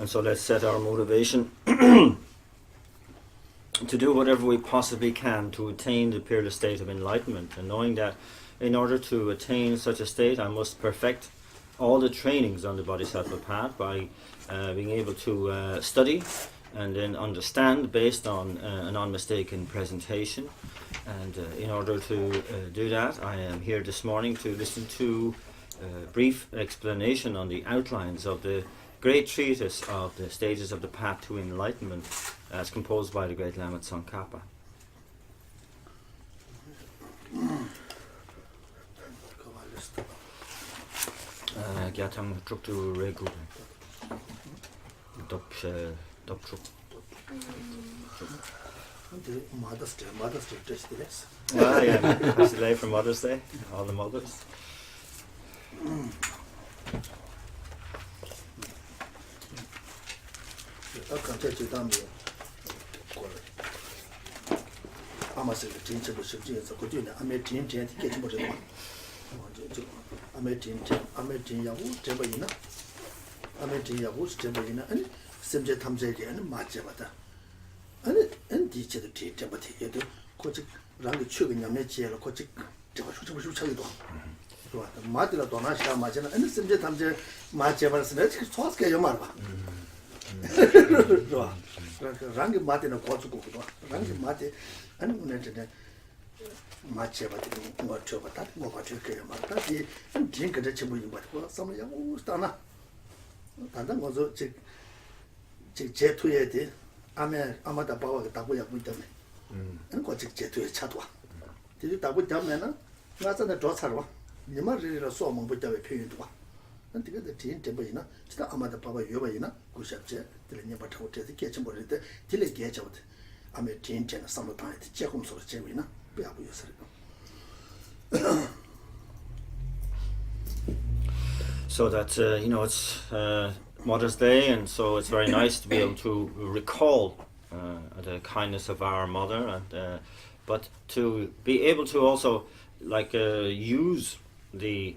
And so let's set our motivation to do whatever we possibly can to attain the peerless state of enlightenment, and knowing that in order to attain such a state I must perfect all the trainings on the Bodhisattva path by being able to study and then understand based on a non-mistaken presentation. And in order to do that, I am here this morning to listen to a brief explanation on the outlines of the great treatise of the stages of the path to enlightenment as composed by the great Lama Tsongkhapa. Gyatang Truktu Regu Doptruk. Mother's Day, just this. Ah, yeah, happy day for Mother's Day, all the mothers. I can't tell you down here. I'm a secretary of the Shibji, a good dinner. I made team 10 to get him what I want. I made team 10, I made team Yahoo, Temperina. I made team Yahoo, Temperina, and Simja Tamzaki and Majavata. And teach the tea, Tempati, Kochik, Rangi Chugin, Yamechi, Kochik, Chagdo. Madila Donasha Majana, and Simja Tamja Majavas, and it's Toska Yamara. Rangi Martin of Portugal, Rangi Martin, and Macheva, what you that, what you care, and drink at the Chibu, but some young Stana. And then was a jet to it. Amada Power, Tabuya with them, and got jet to a chatwa. Did you tabu Damana? Not on the Dosarwa. You might read a song with the period one. And to get the tea in Temperina, still Amada Power Yovaina, Gushache, till never told the kitchen body till it gets out. I made tea in summertime, check home sort of Chevina, be able to So that, it's Mother's Day, and so it's very nice to be able to recall the kindness of our mother, and but to be able to also use the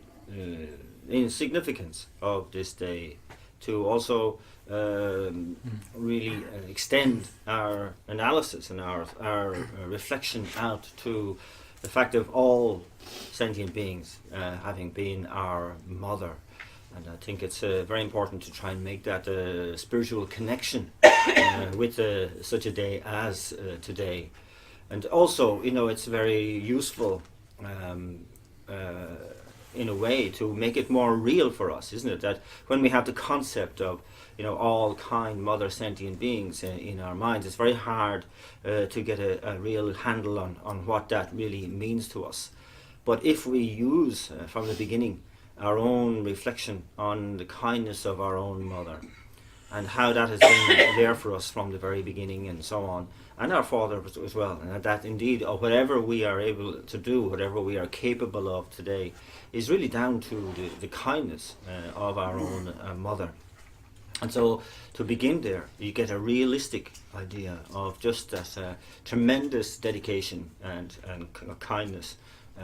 insignificance of this day to also really extend our analysis and our reflection out to the fact of all sentient beings having been our mother. And I think it's very important to try and make that spiritual connection with such a day as today. And also, it's very useful in a way to make it more real for us, isn't it? That when we have the concept of all kind mother sentient beings in our minds, it's very hard to get a real handle on what that really means to us. But if we use from the beginning our own reflection on the kindness of our own mother and how that has been there for us from the very beginning and so on, and our father as well, and that indeed whatever we are able to do, whatever we are capable of today is really down to the kindness of our own mother. And so to begin there, you get a realistic idea of just that tremendous dedication and kindness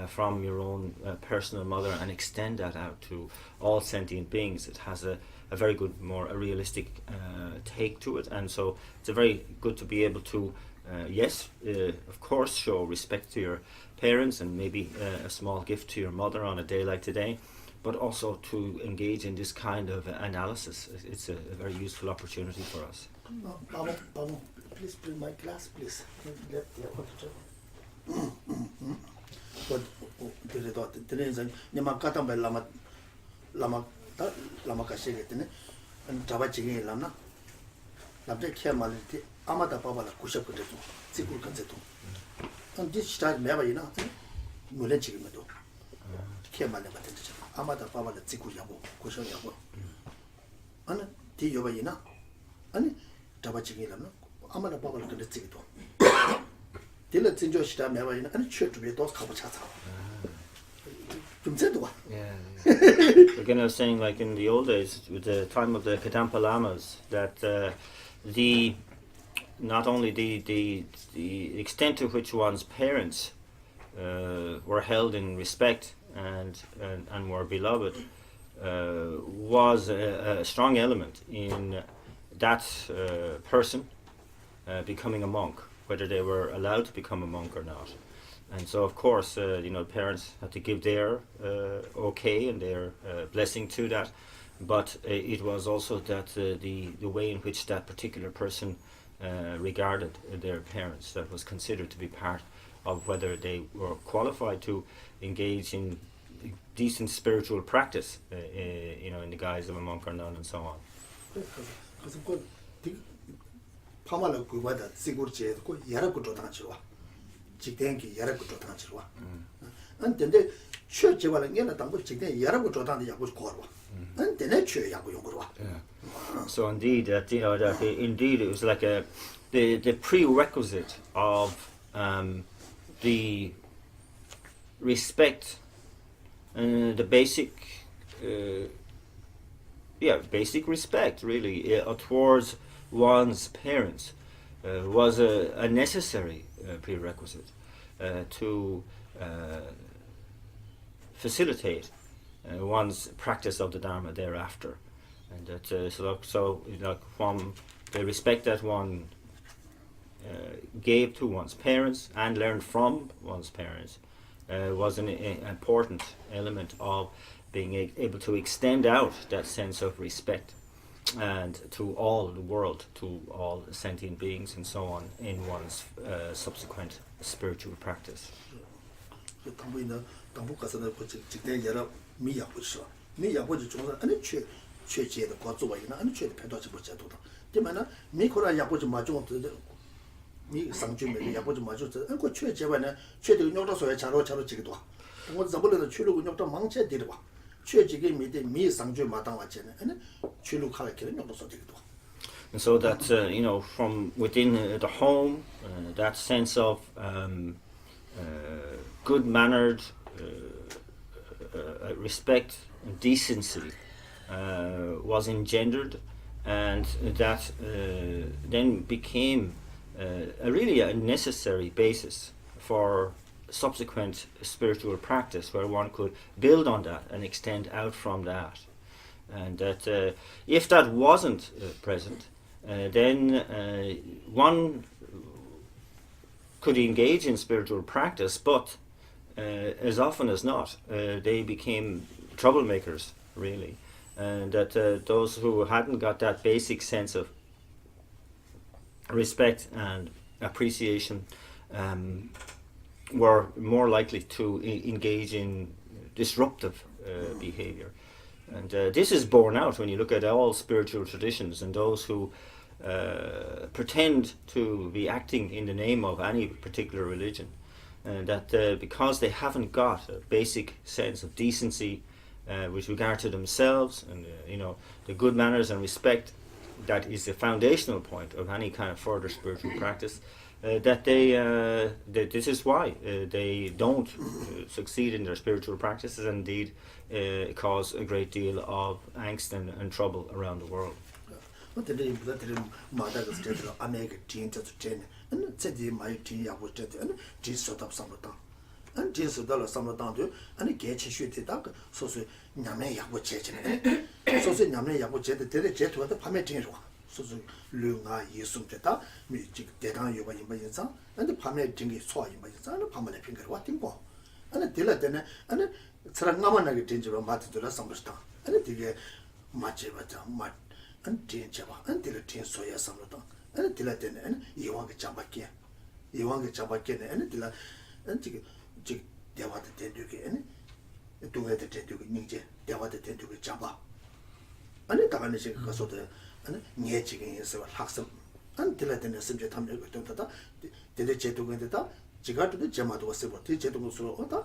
from your own personal mother, and extend that out to all sentient beings. It has a very good, a realistic take to it, and so it's very good to be able to, of course, show respect to your parents and maybe a small gift to your mother on a day like today, but also to engage in this kind of analysis. It's a very useful opportunity for us. Pardon, please bring my glass, please. Left there. But the thought, the reason Nimakata by Lama Kashigate and Tabachi Lana. Labde Kiamality, Amata Pabala Kusha Potato, Siku Kanzeto. And this time never enough. Mulenchi Medo. Kiamalata, Amata Pabala Siku Yabo, Kusha Yabo. And Tiobayina. And Tabachi Lana, Amata Pabala Kanzito. Till it's enjoyed time never in any church to be those Kabachata. Yeah. Again, I was saying, like in the old days, with the time of the Kadampa Lamas, that not only the extent to which one's parents were held in respect and were beloved was a strong element in that person becoming a monk, whether they were allowed to become a monk or not. And so, of course, parents had to give their okay and their blessing to that. But it was also that the way in which that particular person regarded their parents that was considered to be part of whether they were qualified to engage in decent spiritual practice, in the guise of a monk or nun, and so on. 직den기 여러 거 좋다는 줄 와. 근데 church 발행에는 당고 직den 여러 거 좋다는 야고 거로 와. 근데 church 야고 용으로 와. So indeed, that indeed it was like the prerequisite of the respect and the basic respect really towards one's parents was a necessary prerequisite to facilitate one's practice of the Dharma thereafter, and that from the respect that one gave to one's parents and learned from one's parents was an important element of being able to extend out that sense of respect and to all the world, to all sentient beings and so on in one's subsequent spiritual practice. And so that from within the home, that sense of good-mannered respect and decency was engendered, and that then became really a necessary basis for subsequent spiritual practice, where one could build on that and extend out from that. And that if that wasn't present, then one could engage in spiritual practice, but as often as not, they became troublemakers, really. And that those who hadn't got that basic sense of respect and appreciation were more likely to engage in disruptive behavior. And this is borne out when you look at all spiritual traditions and those who pretend to be acting in the name of any particular religion, and that because they haven't got a basic sense of decency with regard to themselves and the good manners and respect that is the foundational point of any kind of further spiritual practice, that this is why they don't succeed in their spiritual practices, and indeed cause a great deal of angst and trouble around the world. 사람 나만하게 된지로 맞들어 삼었다. 아니 되게 맞지바자 맞 안진자바 안들을 진 소야 삼었다. 아니 들었더니 아니 이왕게 잡았게 이왕게 잡았게네 아니 들라 안지 지 대화도 된두게 아니 동네도 된두게 닝제 대화도 된두게 잡아. 아니 다가는 시 가서도 아니 녀지경에서 학습 안 들었더니 심지어 탐내고 있던다. 대대 제도근데다 지가도 제마도 왔어. 대 제도고서 왔다.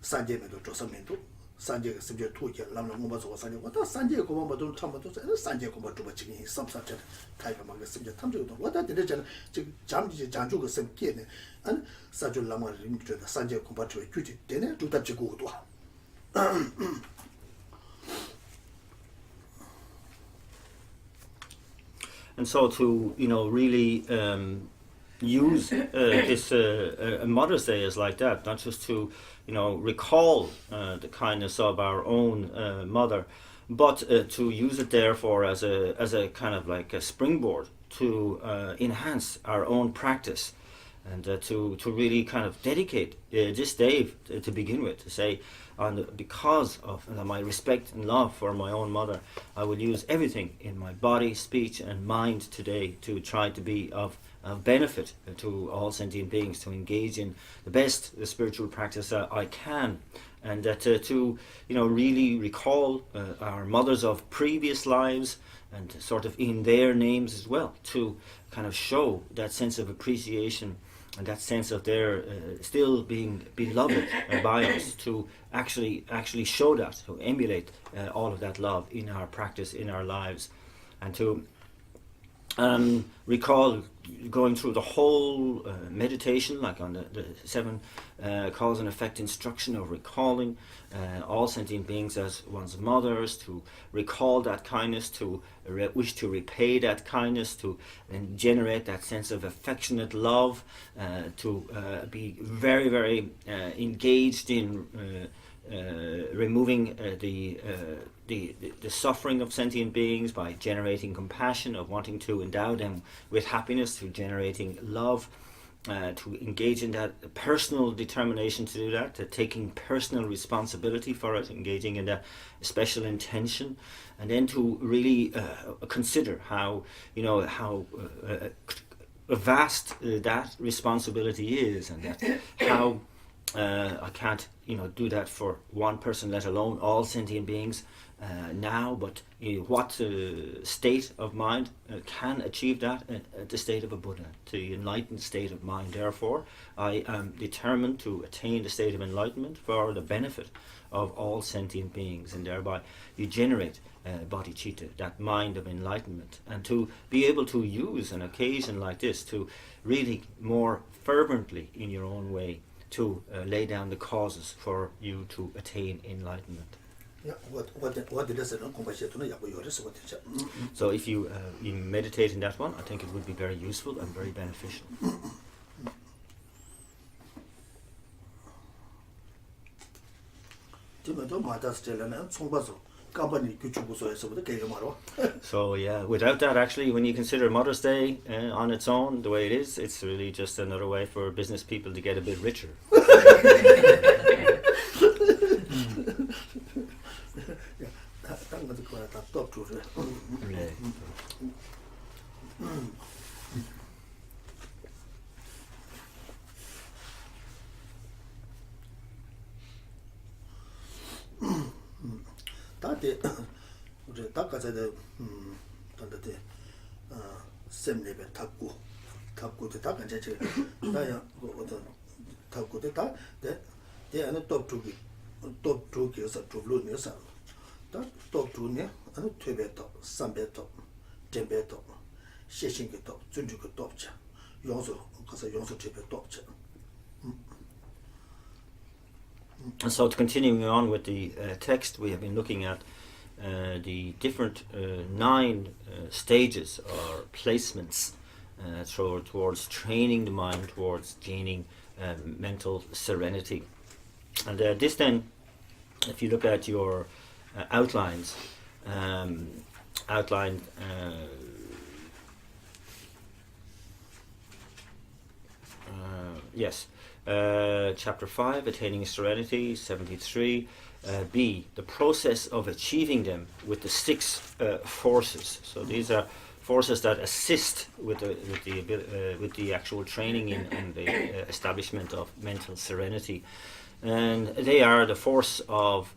산제면도 조사면도 산제가 심지어 토게 람람 공부서 산제 왔다. 산제 공부도 참아도 산제 공부 좀 지금 섭섭해. 타이가만 심지어 탐주도 왔다. 대대잖아. 지금 잠지 장주가 섬기네. 안 사줄 람을 림주다. 산제 공부 좀 규지 되네. 두다 지고도. And so to really use this Mother's Day as like that, not just to recall the kindness of our own mother, but to use it therefore as a kind of like a springboard to enhance our own practice, and to really kind of dedicate this day to begin with, to say, because of my respect and love for my own mother, I will use everything in my body, speech and mind today to try to be of benefit to all sentient beings, to engage in the spiritual practice I can, and to really recall our mothers of previous lives, and sort of in their names as well, to kind of show that sense of appreciation and that sense of their still being beloved by us, to actually show that, to emulate all of that love in our practice, in our lives, and to recall going through the whole meditation, like on the 7 cause and effect instruction of recalling all sentient beings as one's mothers, to recall that kindness, to wish to repay that kindness, to generate that sense of affectionate love, to be very, very engaged in removing the suffering of sentient beings by generating compassion, of wanting to endow them with happiness, to generating love, to engage in that personal determination to do that, to taking personal responsibility for it, engaging in that special intention, and then to really consider how vast that responsibility is, and that how I can't do that for one person, let alone all sentient beings now, but what state of mind can achieve that at the state of a Buddha, the enlightened state of mind. Therefore, I am determined to attain the state of enlightenment for the benefit of all sentient beings, and thereby you generate bodhicitta, that mind of enlightenment, and to be able to use an occasion like this to really more fervently in your own way to lay down the causes for you to attain enlightenment. Yeah, what did I say? So if you meditate in that one, I think it would be very useful and very beneficial. So yeah, without that, actually, when you consider Mother's Day on its own, the way it is, it's really just another way for business people to get a bit richer. 다데 우리 다가자데 단데 셈레베 탑고데 다간제 다야 어떤 탑고데 다데 안에 톱투기에서 톱루면서 다 톱투네 안에 퇴베도 삼베도 템베도 시신게도 준주고 톱자 용서 가서 용서 퇴베 톱자. And so, continuing on with the text, we have been looking at the different 9 stages or placements towards training the mind, towards gaining mental serenity. And this then, if you look at your outlines, yes, chapter 5, Attaining Serenity, 73. B, the process of achieving them with the 6 forces. So these are forces that assist with the actual training in the establishment of mental serenity, and they are the force of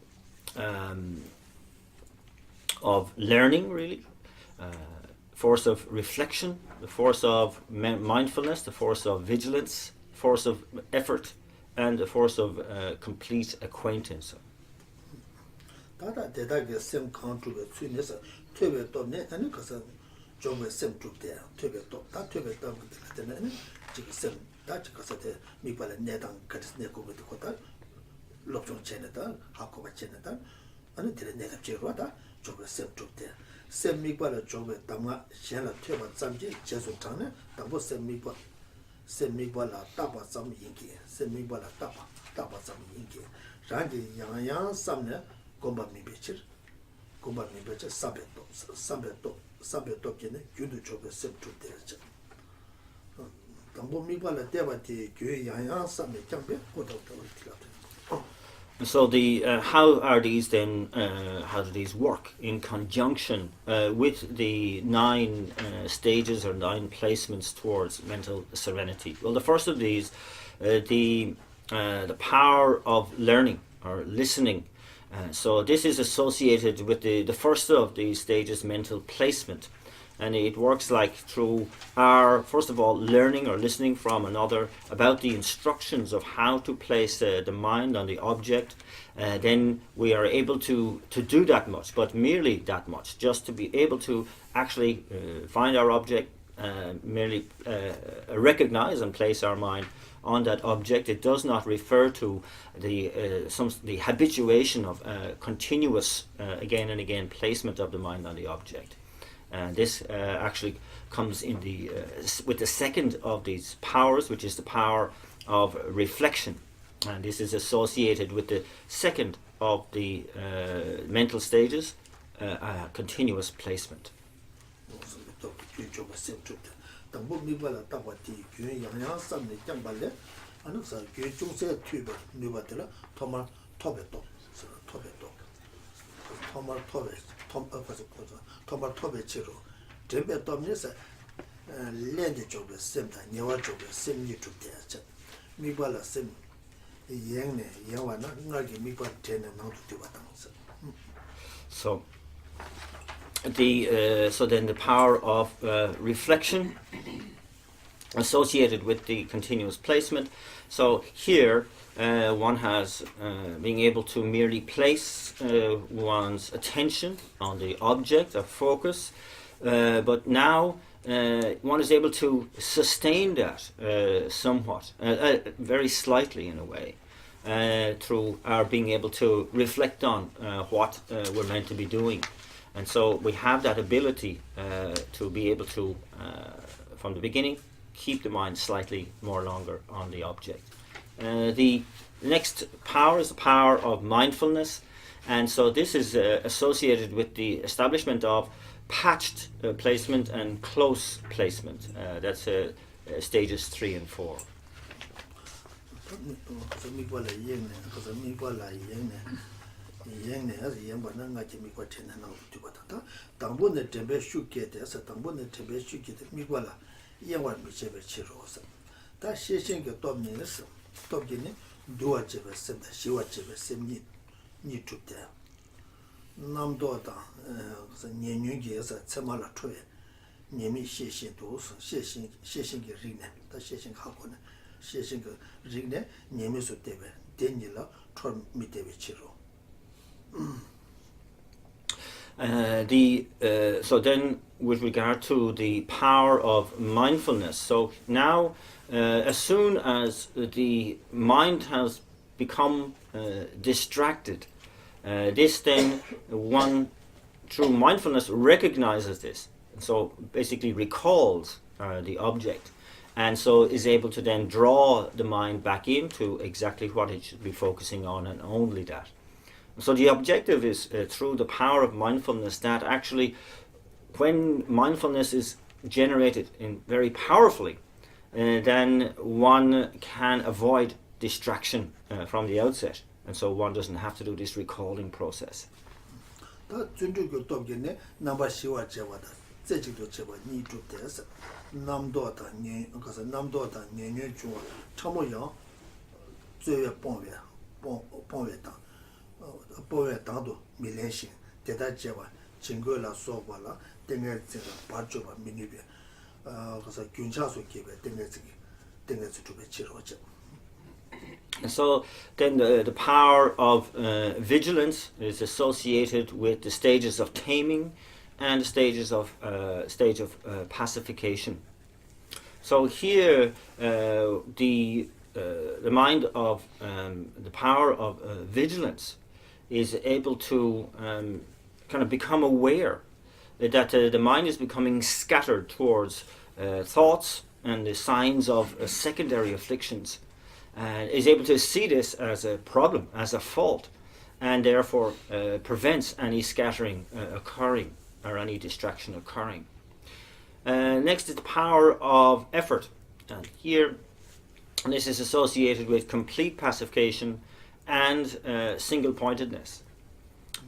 learning, really, force of reflection, the force of mindfulness, the force of vigilance, force of effort, and the force of complete acquaintance. 다다 대다게 셈 카운트가 추네서 퇴베 또네 아니 가서 좀에 셈 쪽대 퇴베 또다 퇴베 또 그때는 지금 셈다 가서 대 미발에 내당 같이 내고 그것도 롭종 체네다 하고가 체네다 아니 들에 내가 제로다 좀에 셈 쪽대 셈 미발에 좀에 담아 셴라 퇴바 잠지 제수 장네 담보 셈 미발라 따바 잠 인기 셈 미발라 따바 잠 인기 rangi yang samne gomba mibecher sabeto kene gyudu chobe septu deja tambo mibala debati gyu yang samne chambe kodo tilate. So the how do these work in conjunction with the 9 stages or 9 placements towards mental serenity? Well, the first of these, the power of learning or listening. So this is associated with the first of these stages, mental placement. And it works like through our, first of all, learning or listening from another about the instructions of how to place the mind on the object. Then we are able to do that much, but merely that much, just to be able to actually find our object, merely recognize and place our mind on that object. It does not refer to the habituation of continuous again and again placement of the mind on the object. And this actually comes in with the second of these powers, which is the power of reflection. And this is associated with the second of the mental stages, continuous placement. 토마 토베치로 데베 톰니사 렌데 쪽에 셈다 녀와 쪽에 셈니 쪽대자 미발라 셈 예행네 예와나 나게 미발 테네 나도 되바당서. So then the power of reflection associated with the continuous placement. So here one has being able to merely place one's attention on the object of focus, but now one is able to sustain that somewhat, very slightly in a way, through our being able to reflect on what we're meant to be doing. And so we have that ability to be able to, from the beginning, keep the mind slightly more longer on the object. The next power is the power of mindfulness, and so this is associated with the establishment of patched placement and close placement. That's stages 3 and 4. 남도다 년년기에서 참말라 토에 님이 시신게 리네 다 시신 하고는 시신게 리네 님이서 때베 된일라 토 미때베 치로. So then with regard to the power of mindfulness, so now as soon as the mind has become distracted, this then one through mindfulness recognizes this, so basically recalls the object, and so is able to then draw the mind back into exactly what it should be focusing on, and only that. So the objective is through the power of mindfulness that actually when mindfulness is generated in very powerfully, then one can avoid distraction from the outset, and so one doesn't have to do this recalling process. 다 준주교 돕겠네. 넘버 시와 제와다. 제지도 제와 니도 돼서 남도다 니 그래서 남도다 년년 중 처모요. 最bon月bon月档bon月档都没联系给他接完经过了说过了等个这个把就把民那边可是军家所给的等个这准备接着讲 So then the power of vigilance is associated with the stages of taming and the stage of pacification. So here the mind of the power of vigilance is able to kind of become aware that the mind is becoming scattered towards thoughts and the signs of secondary afflictions, and is able to see this as a problem, as a fault, and therefore prevents any scattering occurring or any distraction occurring. Next is the power of effort, and here this is associated with complete pacification and single-pointedness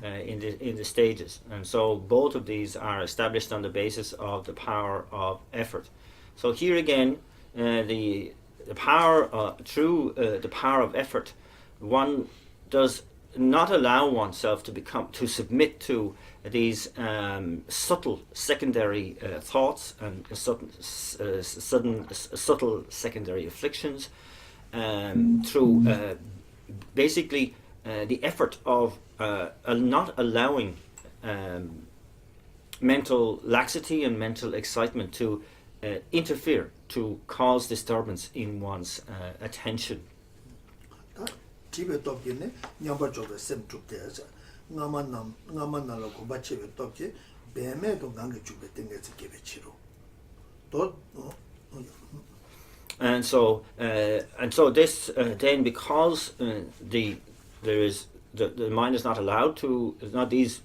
in the stages, and so both of these are established on the basis of the power of effort. So here again, the power through the power of effort, one does not allow oneself to submit to these subtle secondary thoughts and subtle secondary afflictions through basically the effort of not allowing mental laxity and mental excitement to interfere, to cause disturbance in one's attention. 집에 돕겠네. 냠바 쪽에 셈 쪽대서 ngamanalo ko bachewe tokye beme to gange chube tengetse kebechiru to and so this then, because the mind is not allowed to, not these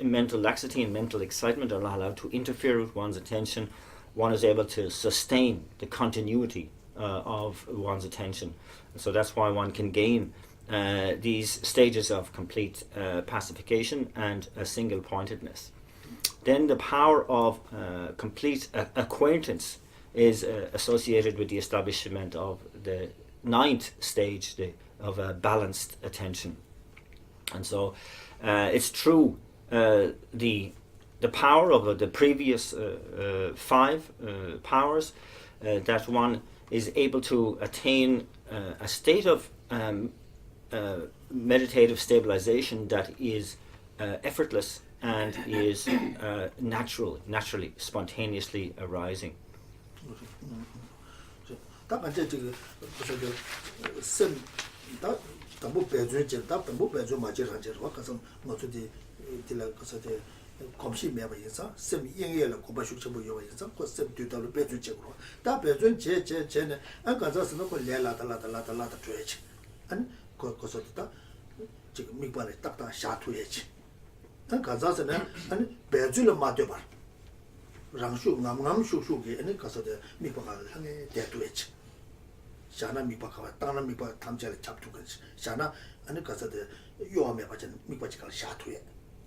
mental laxity and mental excitement are not allowed to interfere with one's attention, one is able to sustain the continuity of one's attention. So that's why one can gain these stages of complete pacification and a single-pointedness. Then the power of complete acquaintance is associated with the establishment of the ninth stage of balanced attention. And so it's through the power of the previous five powers that one is able to attain a state of meditative stabilization that is effortless and is naturally, spontaneously arising. 검시 매바 인사 셈 영예를 고바슈 첨부 요바 인사 고셈 뒤달로 배주 제고 다 배준 제제제네 안 가자스는 고 레라달라달라달라다 줘야지 안 고서다 지금 미관에 딱딱 샤투야지 안 가자스는 안 배주를 맞대 봐 랑슈 남남슈슈게 아니 가서다 미관을 향해 대두야지 샤나 미박하와 땅나 미박 탐자를 잡두거지 샤나 아니 가서다 요함에 봐전 미박지가 샤투야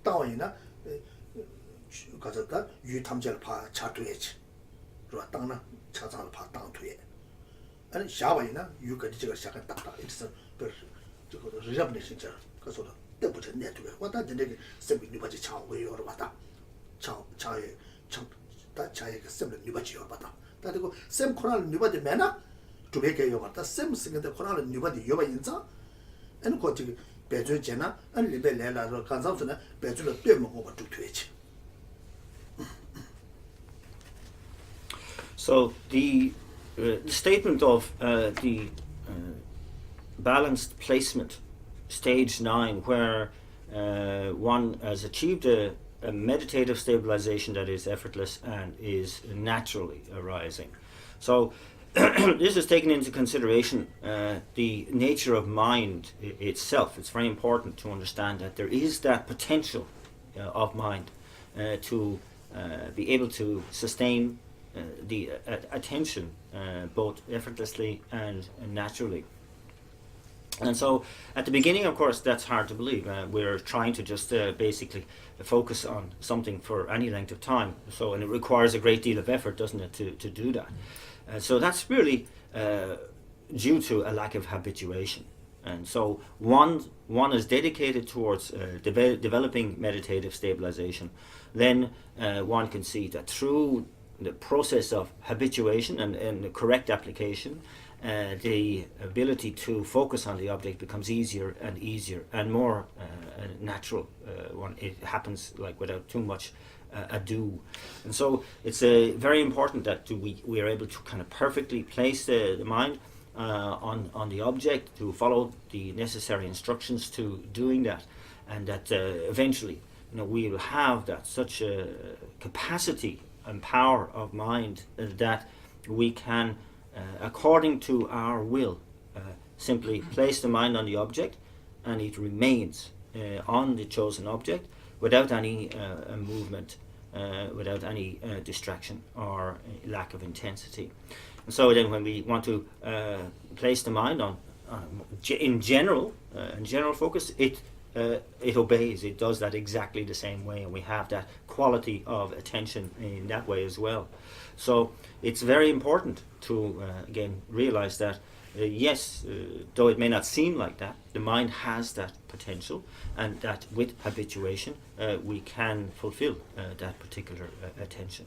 땅이나 가졌다 유탐절 파 차투에지 그러나 땅나 차장을 파 땅투에 아니 샤바이나 유까지 제가 시작한 딱딱 있어 그 저거 리잡네 진짜 그래서 때부터 내두에 왔다 되게 셈이 바지 차오고 요러 왔다 차에 차에 그 셈을 니바지 요러 왔다 다리고 셈 코랄 니바디 매나 두베게 요 왔다 셈 쓰는데 코랄 니바디 요바 인자 아니 거기 배주제나 아니 리벨레라로 간상스나 배주를 떼먹고 쭉 So the statement of the balanced placement, stage 9, where one has achieved a meditative stabilization that is effortless and is naturally arising. So this is taken into consideration the nature of mind itself. It's very important to understand that there is that potential of mind to be able to sustain the attention both effortlessly and naturally. And so at the beginning, of course, that's hard to believe. We're trying to just basically focus on something for any length of time. And it requires a great deal of effort, doesn't it, to do that. So that's really due to a lack of habituation. And so one is dedicated towards developing meditative stabilization. Then one can see that through the process of habituation and the correct application, the ability to focus on the object becomes easier and easier and more natural. It happens like without too much ado. And so it's very important that we are able to kind of perfectly place the mind on the object, to follow the necessary instructions to doing that, and that eventually we will have that such a capacity and power of mind that we can according to our will simply place the mind on the object, and it remains on the chosen object without any movement, without any distraction or lack of intensity. And so then when we want to place the mind on in general focus, it obeys. It does that exactly the same way, and we have that quality of attention in that way as well. So it's very important to again realize that yes, though it may not seem like that, the mind has that potential, and that with habituation we can fulfill that particular attention.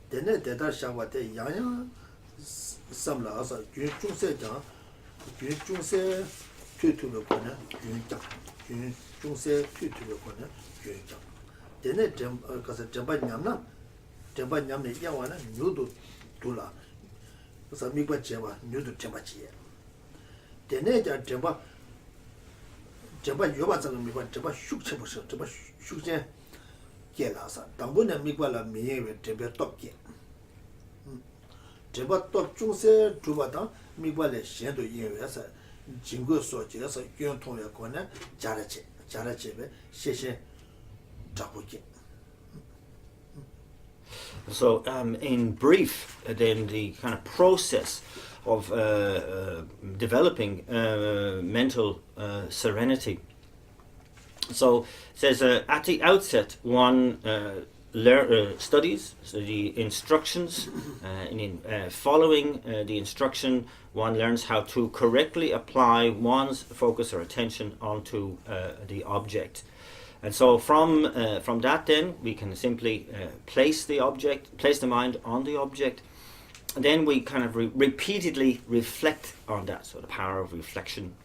Dene deda shawate yang samla asa gyun chungse jang gyun chungse tutube kone gyun jang gyun chungse tutube kone gyun jang dene kasa jamba nyamne yawa na nyudu dula kasa mikwa jeba nyudu jamba jiye dene jamba yoba zang mikwa jamba shukche busa jamba shukche Gelasa, Tambuna Miguala Mie, Tebe Top Gen. Teba Top Chungse, Trubata, Miguale Shendo Yasa, Jingo Sojas, Yontoya Kona, Jarachebe, Sheshe, Tapuki. So, in brief, then the kind of process of developing mental serenity. So it says at the outset one studies the instructions, and in following the instruction one learns how to correctly apply one's focus or attention onto the object. And so from that then we can simply place the mind on the object, and then we kind of repeatedly reflect on that, so the power of reflection,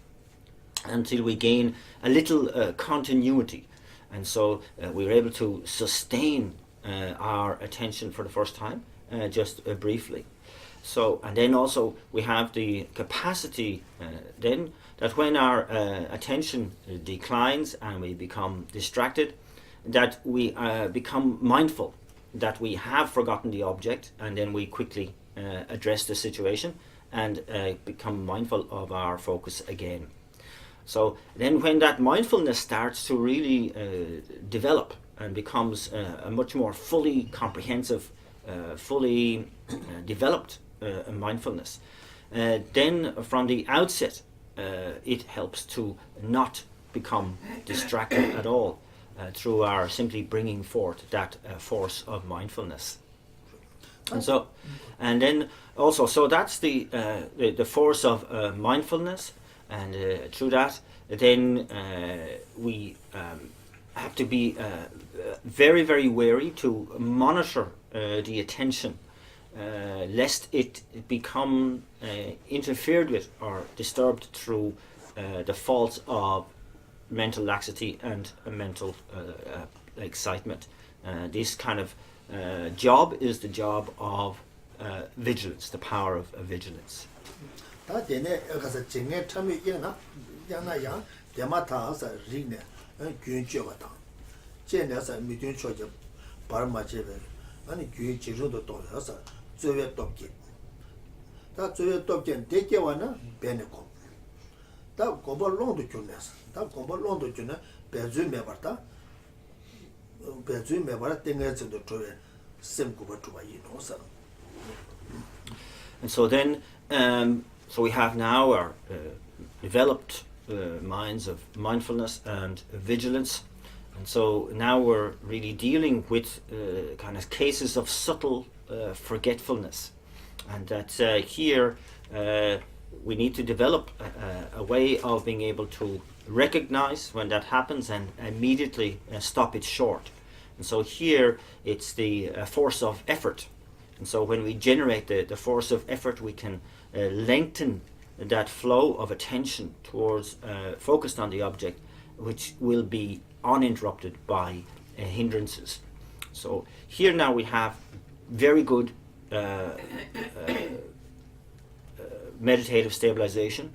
until we gain a little continuity, and so we're able to sustain our attention for the first time, just briefly. So, and then also we have the capacity then that when our attention declines and we become distracted, that we become mindful that we have forgotten the object, and then we quickly address the situation and become mindful of our focus again. So then when that mindfulness starts to really develop and becomes a much more fully comprehensive, fully developed mindfulness, then from the outset it helps to not become distracted at all through our simply bringing forth that force of mindfulness. And so, and then also, so that's the force of mindfulness. And through that, then we have to be very, very wary to monitor the attention, lest it become interfered with or disturbed through the faults of mental laxity and mental excitement. This kind of job is the job of vigilance, the power of vigilance. 다 되네 가서 정에 참이 있나 양나야 대마타서 리네 균jö가다 제내서 미든 초저 바르마제베 아니 균 지로도 돌아서 저외 돕기 다 저외 돕게 대게와나 베네고 다 고벌롱도 주네서 다 고벌롱도 주네 배주메 버다 배주 매바라 땡에서도 저에 셈고가 좋아 이노서. And so then, so we have now our developed minds of mindfulness and vigilance. And so now we're really dealing with kind of cases of subtle forgetfulness. And that here we need to develop a way of being able to recognize when that happens and immediately stop it short. And so here it's the force of effort. And so when we generate the force of effort, we can lengthen that flow of attention towards focused on the object, which will be uninterrupted by hindrances. So here now we have very good meditative stabilization,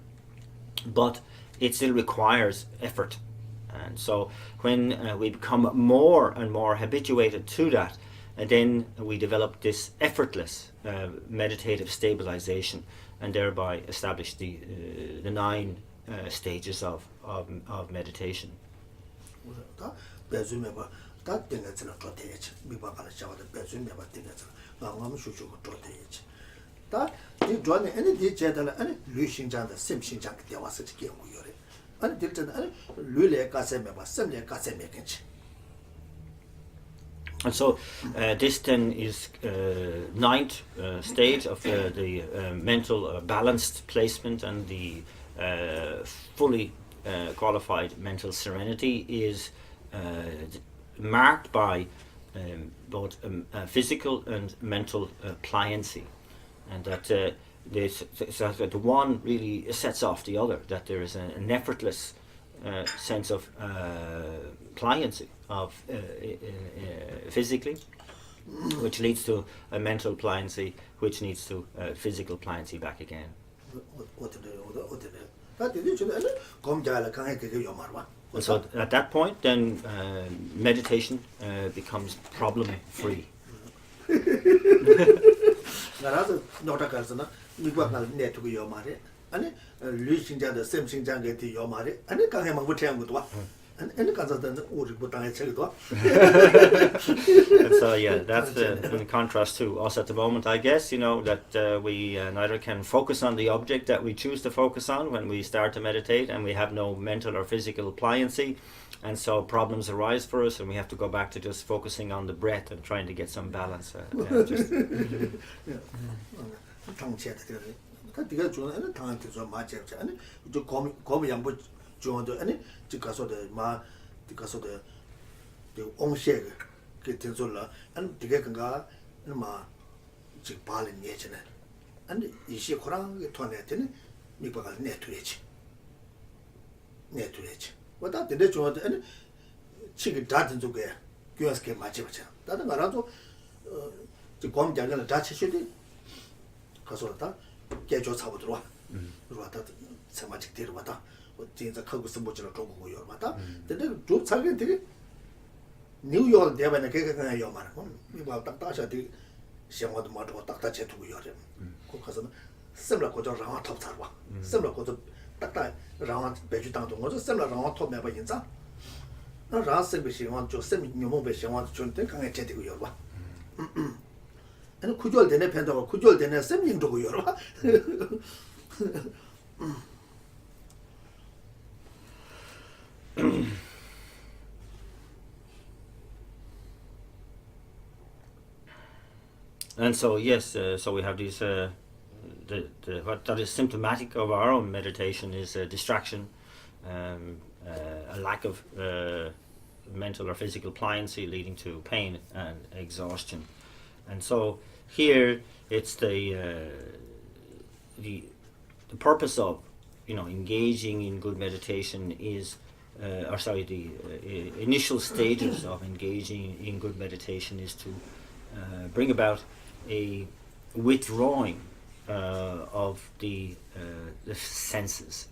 but it still requires effort. And so when we become more and more habituated to that, and then we develop this effortless meditative stabilization, and thereby establish the 9 stages of meditation. And so this then is 9th stage of the mental balanced placement, and the fully qualified mental serenity is marked by both physical and mental pliancy, and that the one really sets off the other, that there is an effortless sense of pliancy of physically, which leads to a mental pliancy, which leads to physical pliancy back again. And so at that point, then meditation becomes problem free. And the And so yeah, that's in contrast to us at the moment, I guess, you know, that we neither can focus on the object that we choose to focus on when we start to meditate, and we have no mental or physical pliancy, and so problems arise for us, and we have to go back to just focusing on the breath and trying to get some balance. Just and the ownership get and the ganga ma jipal in yet and you see Koran toilet Nipagal net to each. What that did you want any chicken darting to get US came much of it. That Marato the Gom Jangal Dutch should Casota get your Sabotro. Rata Samatic Tirwata. 진짜 하고 스모처럼 좀 보고요. 맞다. 근데 좀 살게 되게 뉴욕 대변에 개개가 요만. 이거 딱 다셔도 시험도 맞고 딱 다쳐 두고요. 그 가서 셈라 고저 라마 탑 살와. 셈라 고저 딱딱 라마 배주 당도 고저 셈라 라마 탑 매바 인자. 나 라스 그 시험 좀 셈이 녀모 배 시험 좀 강에 제대고요. 봐. 아니 구절 되네 팬다고 구절 되네 셈 인도고요. And so yes, so we have these what that is symptomatic of our own meditation is distraction, a lack of mental or physical pliancy leading to pain and exhaustion. And so here it's the purpose of, you know, engaging in good meditation is the initial stages of engaging in good meditation is to bring about a withdrawing of the senses,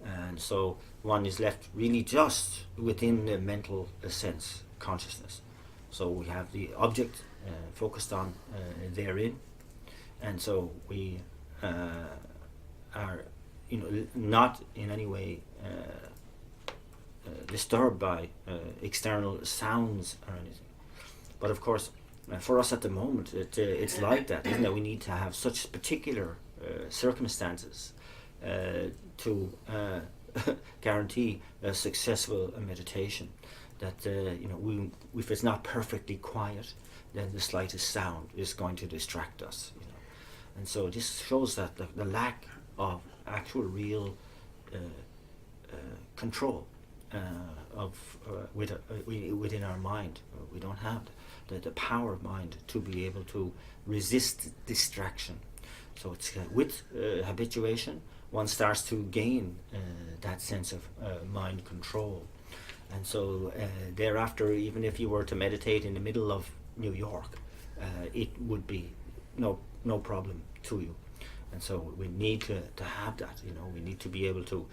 and so one is left really just within the mental sense consciousness. So we have the object focused on therein, and so we are, you know, not in any way disturbed by external sounds or anything. But of course, for us at the moment, it's like that, isn't it? We need to have such particular circumstances to guarantee a successful meditation. That if it's not perfectly quiet, then the slightest sound is going to distract us. And so this shows that the lack of actual real control within our mind. We don't have the power of mind to be able to resist distraction. So it's with habituation, one starts to gain that sense of mind control. And so thereafter, even if you were to meditate in the middle of New York, it would be no problem to you. And so we need to have that. We need to be able to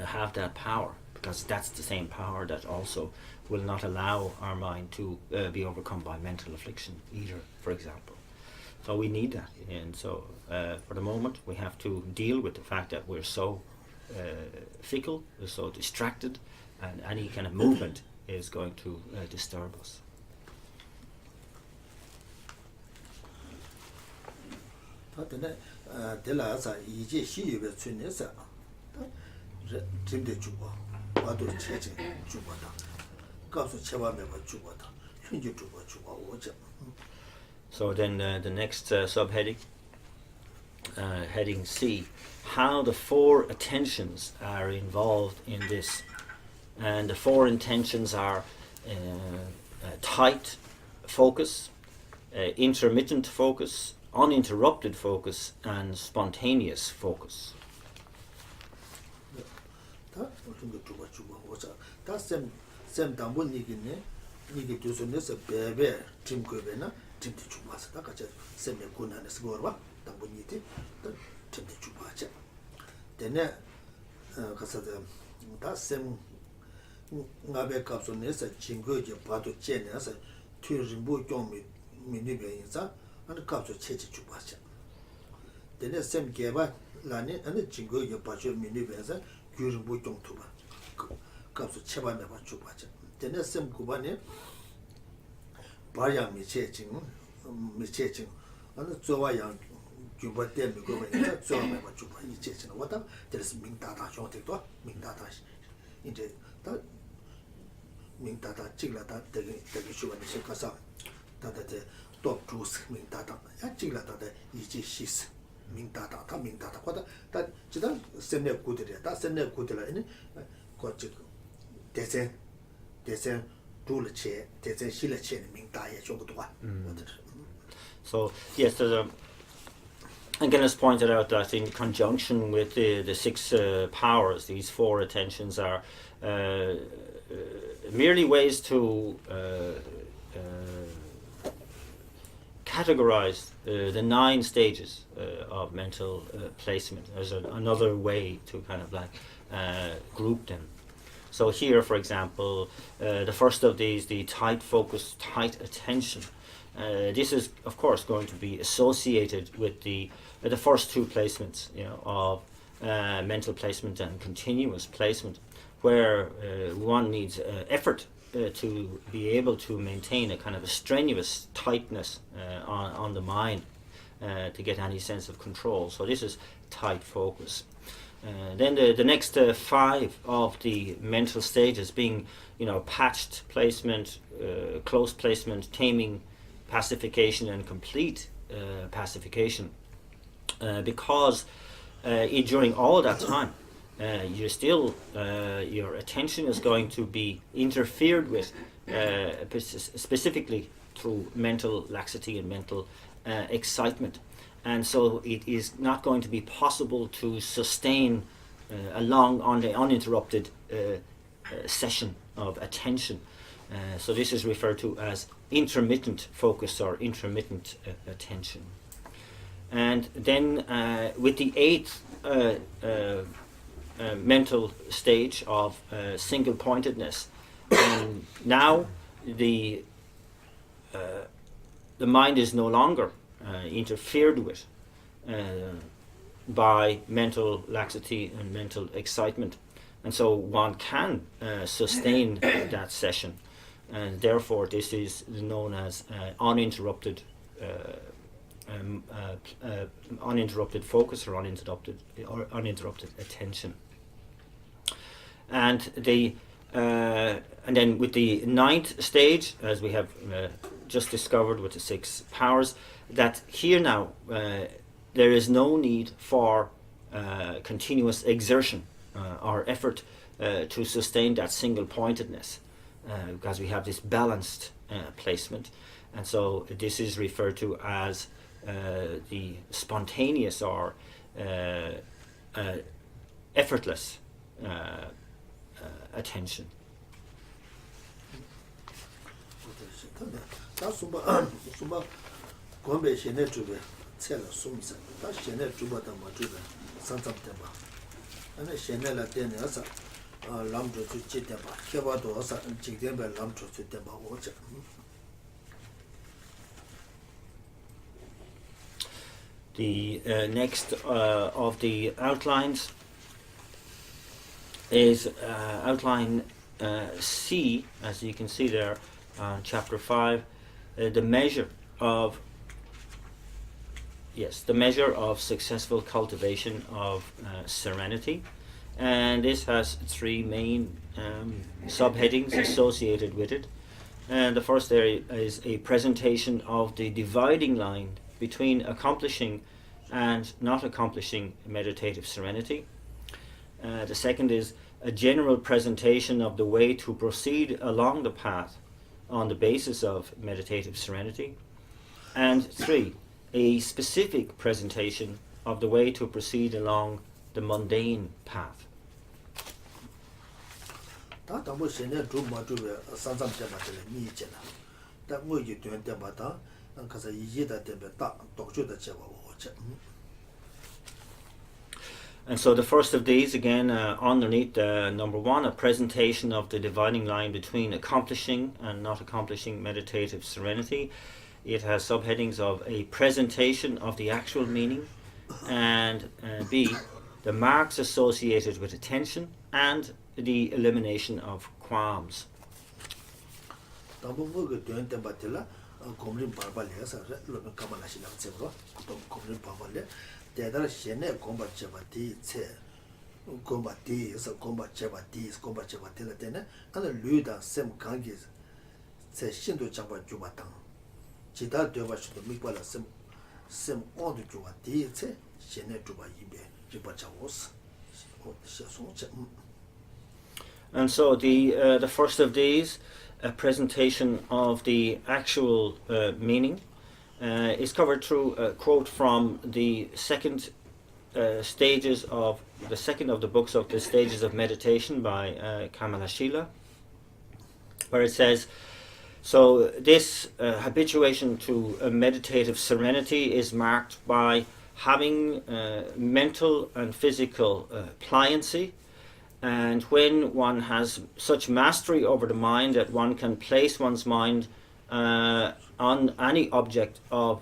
have that power, because that's the same power that also will not allow our mind to be overcome by mental affliction either, for example. So we need that. And so for the moment, we have to deal with the fact that we're so fickle, we're so distracted, and any kind of movement is going to disturb us. So then the next subheading, heading C, how the four attentions are involved in this. And the four intentions are tight focus, intermittent focus, uninterrupted focus, and spontaneous focus. So yes, again, as pointed out, that in conjunction with the six powers, these four attentions are merely ways to categorize the 9 stages of mental placement. There's another way to kind of group them. So here, for example, the first of these, the tight focus, tight attention. This is, of course, going to be associated with the first 2 placements, of mental placement and continuous placement, where one needs effort to be able to maintain a kind of a strenuous tightness on the mind to get any sense of control. So this is tight focus. Then the next 5 of the mental stages being, patched placement, close placement, taming, pacification, and complete pacification. Because during all that time, you're still, your attention is going to be interfered with, specifically through mental laxity and mental excitement. And so it is not going to be possible to sustain a long, uninterrupted session of attention. So this is referred to as intermittent focus or intermittent attention. And then with the 8th mental stage of single pointedness, now the mind is no longer interfered with by mental laxity and mental excitement, and so one can sustain that session, and therefore this is known as uninterrupted uninterrupted focus or uninterrupted attention. And then with the ninth stage, as we have just discovered with the 6 powers, that here now there is no need for continuous exertion or effort to sustain that single pointedness, because we have this balanced placement, and so this is referred to as the spontaneous or effortless attention. 다 숨바 공배 신내 주베 첼 숨사 다 신내 주바다 뭐 주베 산잡대 봐 아니 신내라 때내서 람주 주치대 봐 해봐도 어서 직대배 람주 주대 봐 오자. The next of the outlines is outline C, as you can see there on chapter 5, the measure of successful cultivation of serenity, and this has 3 main subheadings associated with it. And the first area is a presentation of the dividing line between accomplishing and not accomplishing meditative serenity. The second is a general presentation of the way to proceed along the path on the basis of meditative serenity. And 3, a specific presentation of the way to proceed along the mundane path. And so the first of these, again, underneath number 1, a presentation of the dividing line between accomplishing and not accomplishing meditative serenity. It has subheadings of a presentation of the actual meaning, and B, the marks associated with attention, and the elimination of qualms. 대달 신내 공부 제바디 체 공부디 그래서 공부 제바디 공부 제바디를 때는 하는 류다 셈 관계 제 신도 잡아 주바당 지다 되어봐서도 미발라 셈 어디 주바디 체 신내 주바 이베 주바자오스 And so the first of these, a presentation of the actual meaning, is covered through a quote from the second of the books of the stages of meditation by Kamala Shila, where it says, so this habituation to meditative serenity is marked by having mental and physical pliancy, and when one has such mastery over the mind that one can place one's mind on any object of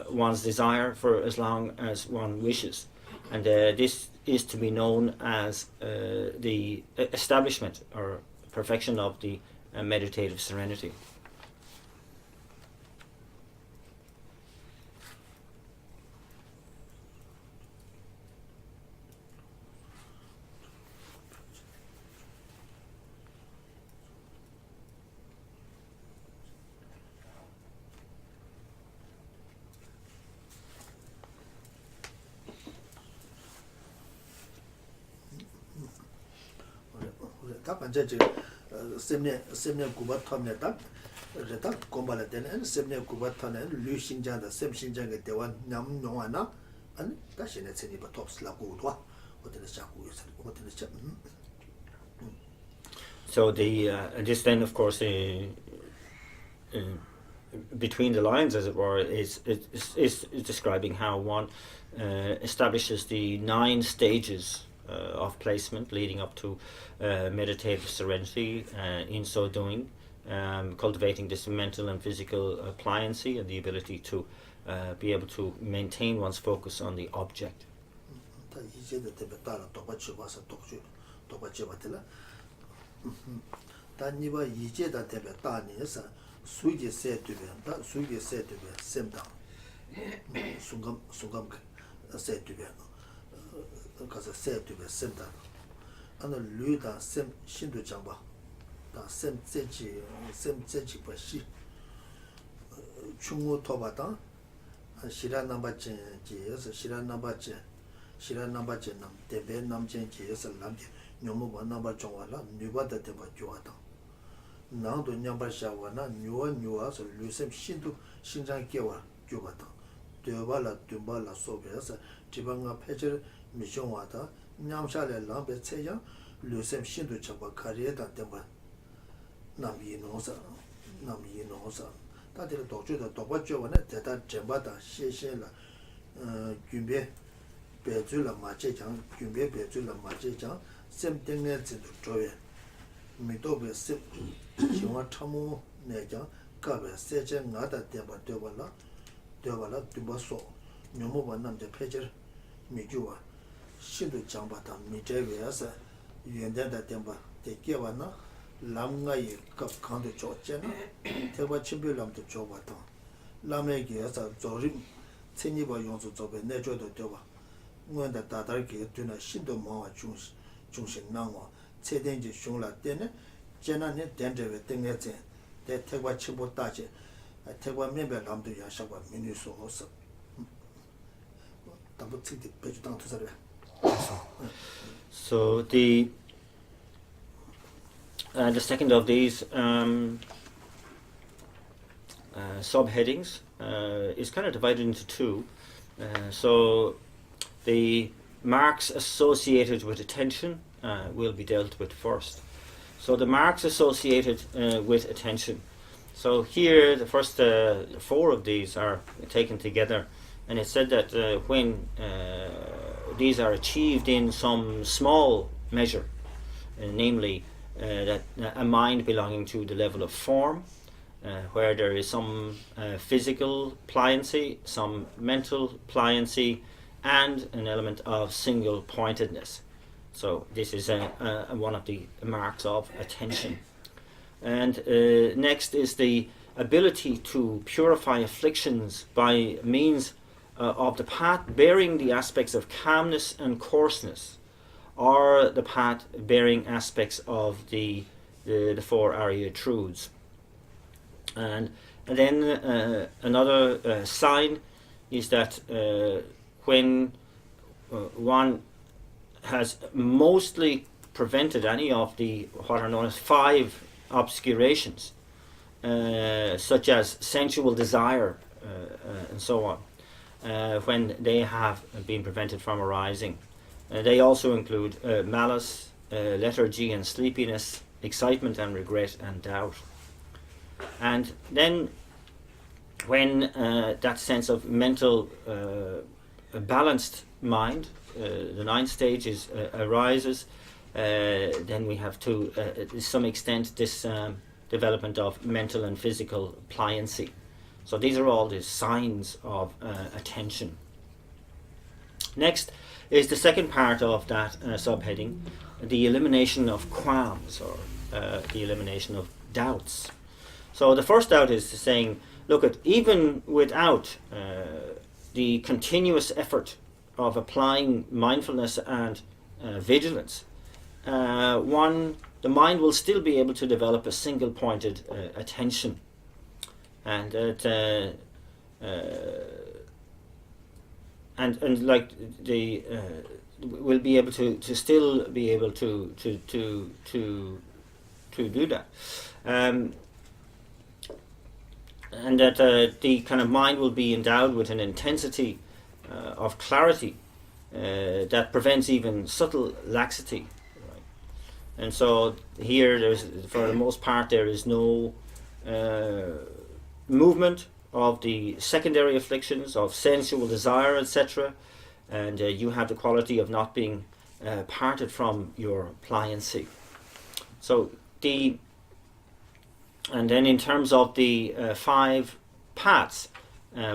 one's desire for as long as one wishes. And this is to be known as the establishment or perfection of the meditative serenity. 다 반제 셈네 구바 탐네다 레다 공발에 되는 셈네 구바 탐네 류신자다 셈신자게 대원 남용하나 아니 다시네 체니바 톱스라고도 어떻게 자꾸 요새 어떻게 자 So this then, of course, between the lines, as it were, is describing how one establishes the 9 stages of placement leading up to meditative serenity. In so doing, cultivating this mental and physical pliancy and the ability to be able to maintain one's focus on the object. 도바 쳐봤더라 단니바 이제다 되면 다니에서 수기 세트면 다 수기 세트면 셈다 순감 세트면 가서 세트면 셈다 안에 류다 셈 신도 장바 다 셈제지 버시 중고 토바다 시라 남바체지에서 시라 남바체 남 대배 남jen지에서 남게 녀모바 남바 정와라 뉴바다 대바 좋아다 나도 냠바샤와나 뉴와서 류셈 신도 신장 개와 좋아다 되발라 dum발라 소베서 지방아 패저 미션와다 냠샤레 람베 체야 류셈 신도 잡아 카리에다 대바 남이노사 다들 도주도 도바죠네 대다 젬바다 시신라 준비 배줄라 마제장 준비 배줄라 마제장 셈땡네 진도 조에 미도베 셈 지와 참모 내장 가베 세제 나다 대바 되발라 dum바소 녀모바 남제 패저 미주와 신도 장바다 미제베야서 연대다 대바 대게와나 람가이 갑칸도 좋잖아 대바 침별람도 좋았다 람에게서 조림 체니바 용수 조베 내줘도 되봐 뭔가 다다르게 되나 신도 마와 중심 나와 체den지 숑라 때네 제나네 된데베 땡내제 대 대바 침보 따제 대바 멤버 람도 야샤바 미니소호서 답을 찍지 배주당 투사를 So the second of these subheadings is kind of divided into two. So the marks associated with attention will be dealt with first. So the marks associated with attention. So here the first four of these are taken together, and it said that when these are achieved in some small measure, namely that a mind belonging to the level of form, where there is some physical pliancy, some mental pliancy, and an element of single pointedness. So this is one of the marks of attention. And next is the ability to purify afflictions by means of the path bearing the aspects of calmness and coarseness, or the path bearing aspects of the four Arya truths. And then another sign is that when one has mostly prevented any of the what are known as five obscurations, such as sensual desire and so on, when they have been prevented from arising. They also include malice, lethargy and sleepiness, excitement and regret and doubt. And then when that sense of mental balanced mind, the ninth stage arises, then we have to some extent this development of mental and physical pliancy. So these are all the signs of attention. Next is the second part of that subheading, the elimination of qualms, or the elimination of doubts. So the first doubt is saying, look, even without the continuous effort of applying mindfulness and vigilance, the mind will still be able to develop a single-pointed attention, and and like the will be able to still be able to do that, and that the kind of mind will be endowed with an intensity of clarity that prevents even subtle laxity. Right? And so here, there's, for the most part, there is no movement of the secondary afflictions of sensual desire, etc., and you have the quality of not being parted from your pliancy. So and then in terms of the five paths,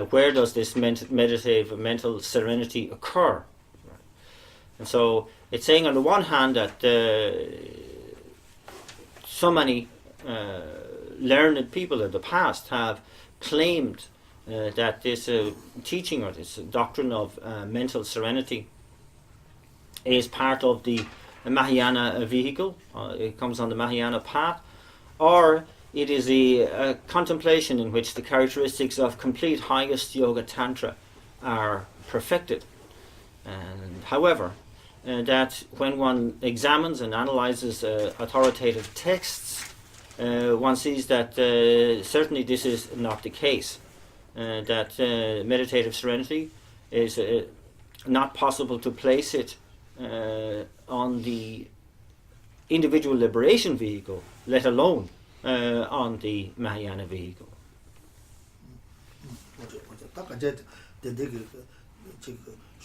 where does this meditative mental serenity occur? And so it's saying on the one hand that so many learned people in the past have claimed that this teaching or this doctrine of mental serenity is part of the Mahayana vehicle. It comes on the Mahayana path, or it is a contemplation in which the characteristics of complete highest yoga tantra are perfected. And however, that when one examines and analyzes authoritative texts, one sees that certainly this is not the case. That meditative serenity is not possible to place it on the individual liberation vehicle, let alone on the Mahayana vehicle.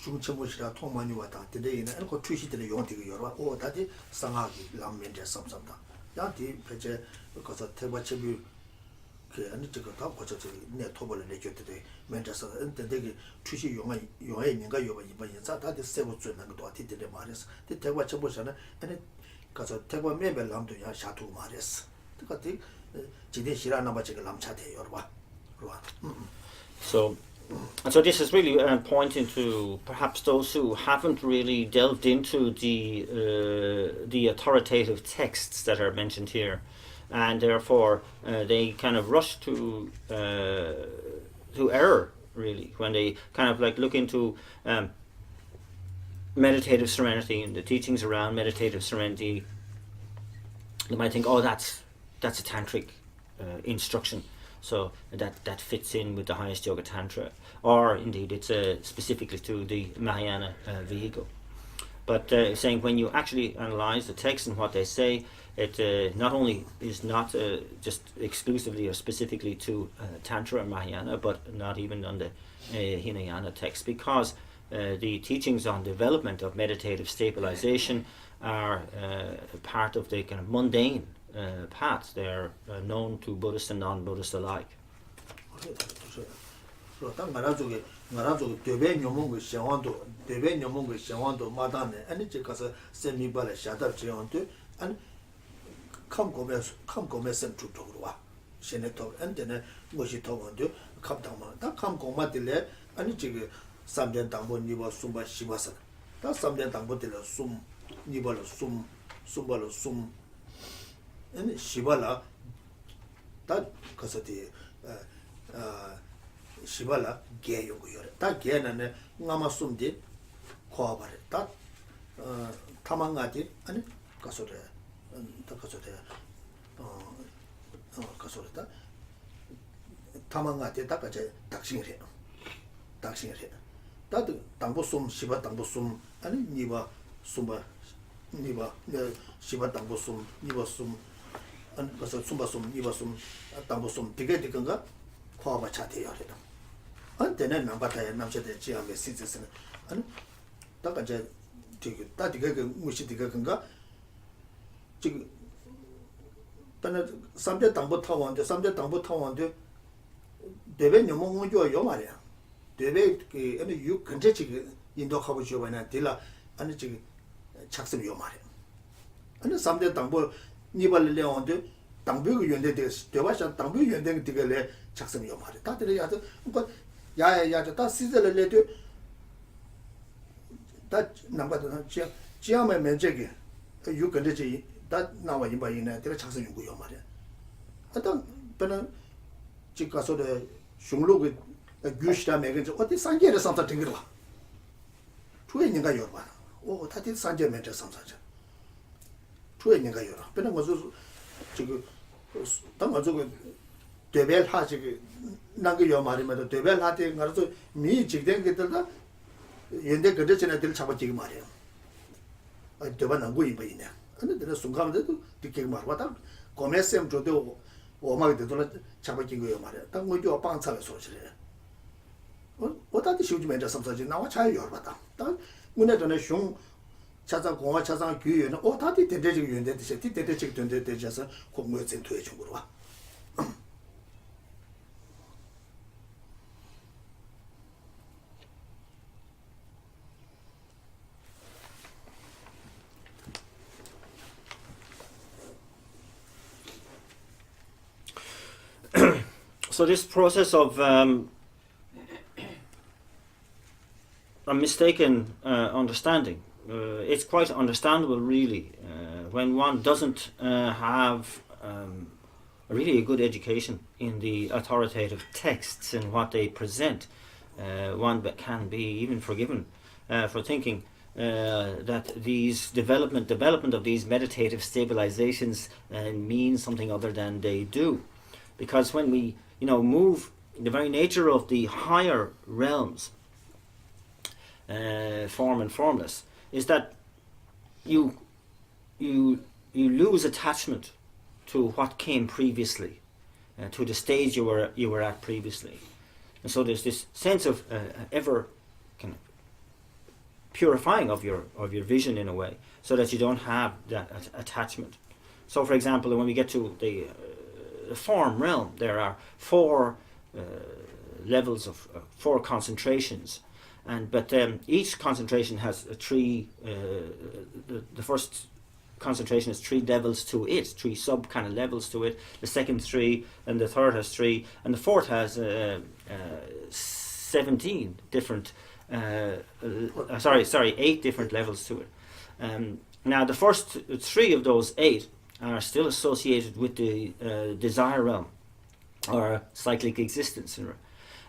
슝체모시라 통만이 왔다. 데데이나 알고 투시들의 용티가 열어. 오 다디 상하기 람면제 섬섬다. 야디 배제 거서 대과체비 그 아니 저거 다 고쳐서 내 토벌을 내줬대. 면제서 데데기 투시 용에 있는가 요바 이번에 자다디 세고 주는 것도 어디들이 말했어. 데 대과체보잖아. 아니 가서 대과 매벨 람도 야 샤투 말했어. 그것도 지대 시라나 봐 지금 람차대 열어 봐. So this is really pointing to perhaps those who haven't really delved into the authoritative texts that are mentioned here, and therefore they kind of rush to error really when they kind of like look into meditative serenity and the teachings around meditative serenity. They might think, oh, that's a tantric instruction. So that fits in with the highest yoga tantra, or indeed it's specifically to the Mahayana vehicle. But saying when you actually analyze the text and what they say, it not only is not just exclusively or specifically to Tantra or Mahayana, but not even on the Hinayana text, because the teachings on development of meditative stabilization are part of the kind of mundane paths. They are known to Buddhists and non-Buddhists alike. 되배 녀몽의 시원도 되배 녀몽의 시원도 마다네 아니 제가서 세미발에 샤다 지원도 아니 컴고메 센트로 와 시네토 엔데네 뭐시 토원도 갑당마 다 컴고마들레 아니 지금 삼전 당보 니버 숨바 시바사 다 삼전 당보들레 숨 니버로 숨발로 숨 아니 시발라 다 가서디 시발라 개용고요. 다 개는 나마 숨디 코아바레 다 타망가디 아니 가서래 다 가서래 가서래다 타망가디 다 가제 닥싱이래 다도 당보 숨 시바 당보 숨 아니 니바 숨바 니바 시바 당보 숨 니바 숨 안 가서 숨바 숨 니바 숨 당보 숨 되게 되건가 코아바 차대요. 안테는 남바타에 남셔대 지하에 시즈스는 아니 다가제 되게 다디가 그 무시디가 건가 지금 근데 삼대 당보 타원데 대배 녀몽은 요 말이야. 대배 그 아니 유 근처 지금 인도하고 줘봐나 딜라 아니 지금 착습 요 말이야. 아니 삼대 당보 니발레 온데 당벽 연대 대화상 당벽 연대 되게래 착습 요 말이야. 다들 야도 그러니까 야야야 다 시절레도 다 남바도 지하에 면적이 유 근처 다 나와 이바이네 되게 착습 요구요 말이야. 어떤 저는 집 가서도 슝로그 규시다 매게 어디 산계를 삼다 등기로 와. 투에인가 열봐. 오 다들 산계 매저 삼사자. 투에인가 열어. 그냥 뭐저 지금 당 가지고 대별 하지 나게 요 말이면 대별 하대 가서 미 직된 게들다 연대 그저 전에들 잡아지기 말이야. 아 대반 안 보이 보이네. 근데 내가 순간에도 듣게 말하다 고메셈 저도 오마게 되돌아 잡아진 거예요 말이야. 딱 뭐죠 빵차를 소리래. 어디다 쉬우지 맨저 삼사지 나와 잘 열받다. 딱 문에 전에 슝 찾아 공화 찾아 교회는 어디다 대대적 연대 뜻이 대대적 연대 뜻이서 공부에 전투에 준 거로 와. So this process of a mistaken understanding, it's quite understandable really when one doesn't have really a good education in the authoritative texts and what they present. One that can be even forgiven for thinking that these development of these meditative stabilizations mean something other than they do, because when we move, the very nature of the higher realms, form and formless, is that you lose attachment to what came previously, to the stage you were at previously, and so there's this sense of ever kind of purifying of your vision in a way, so that you don't have that attachment. So, for example, when we get to the form realm, there are four levels of four concentrations, but each concentration has three. The first concentration has three levels to it, three sub kind of levels to it. The second three, and the third has three, and the fourth has 17 different. 8 different levels to it. Now, the first three of those 8 are still associated with the desire realm, or cyclic existence,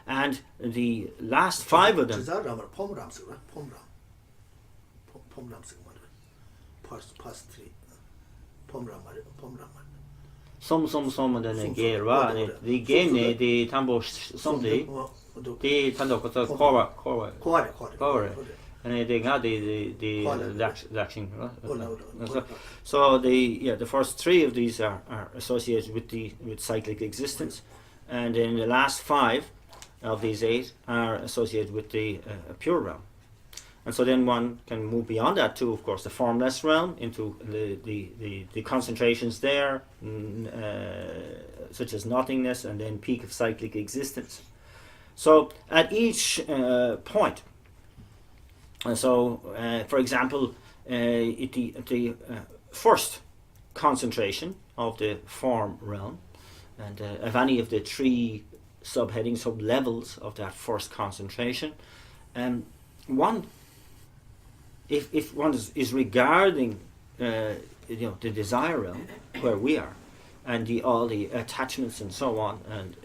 and the last 5 of them. Desire realm, past 3. Some den gerwa the game the tambo something the tando kota cover and they got the action. So the first 3 of these are associated with cyclic existence, and then the last 5 of these 8 are associated with the pure realm. And so then one can move beyond that to, of course, the formless realm, into the concentrations there, such as nothingness, and then peak of cyclic existence. So at each point, for example, the first concentration of the form realm, and of any of the 3 subheadings, sub-levels of that first concentration, one, if one is regarding the desire realm, where we are, and all the attachments and so on, and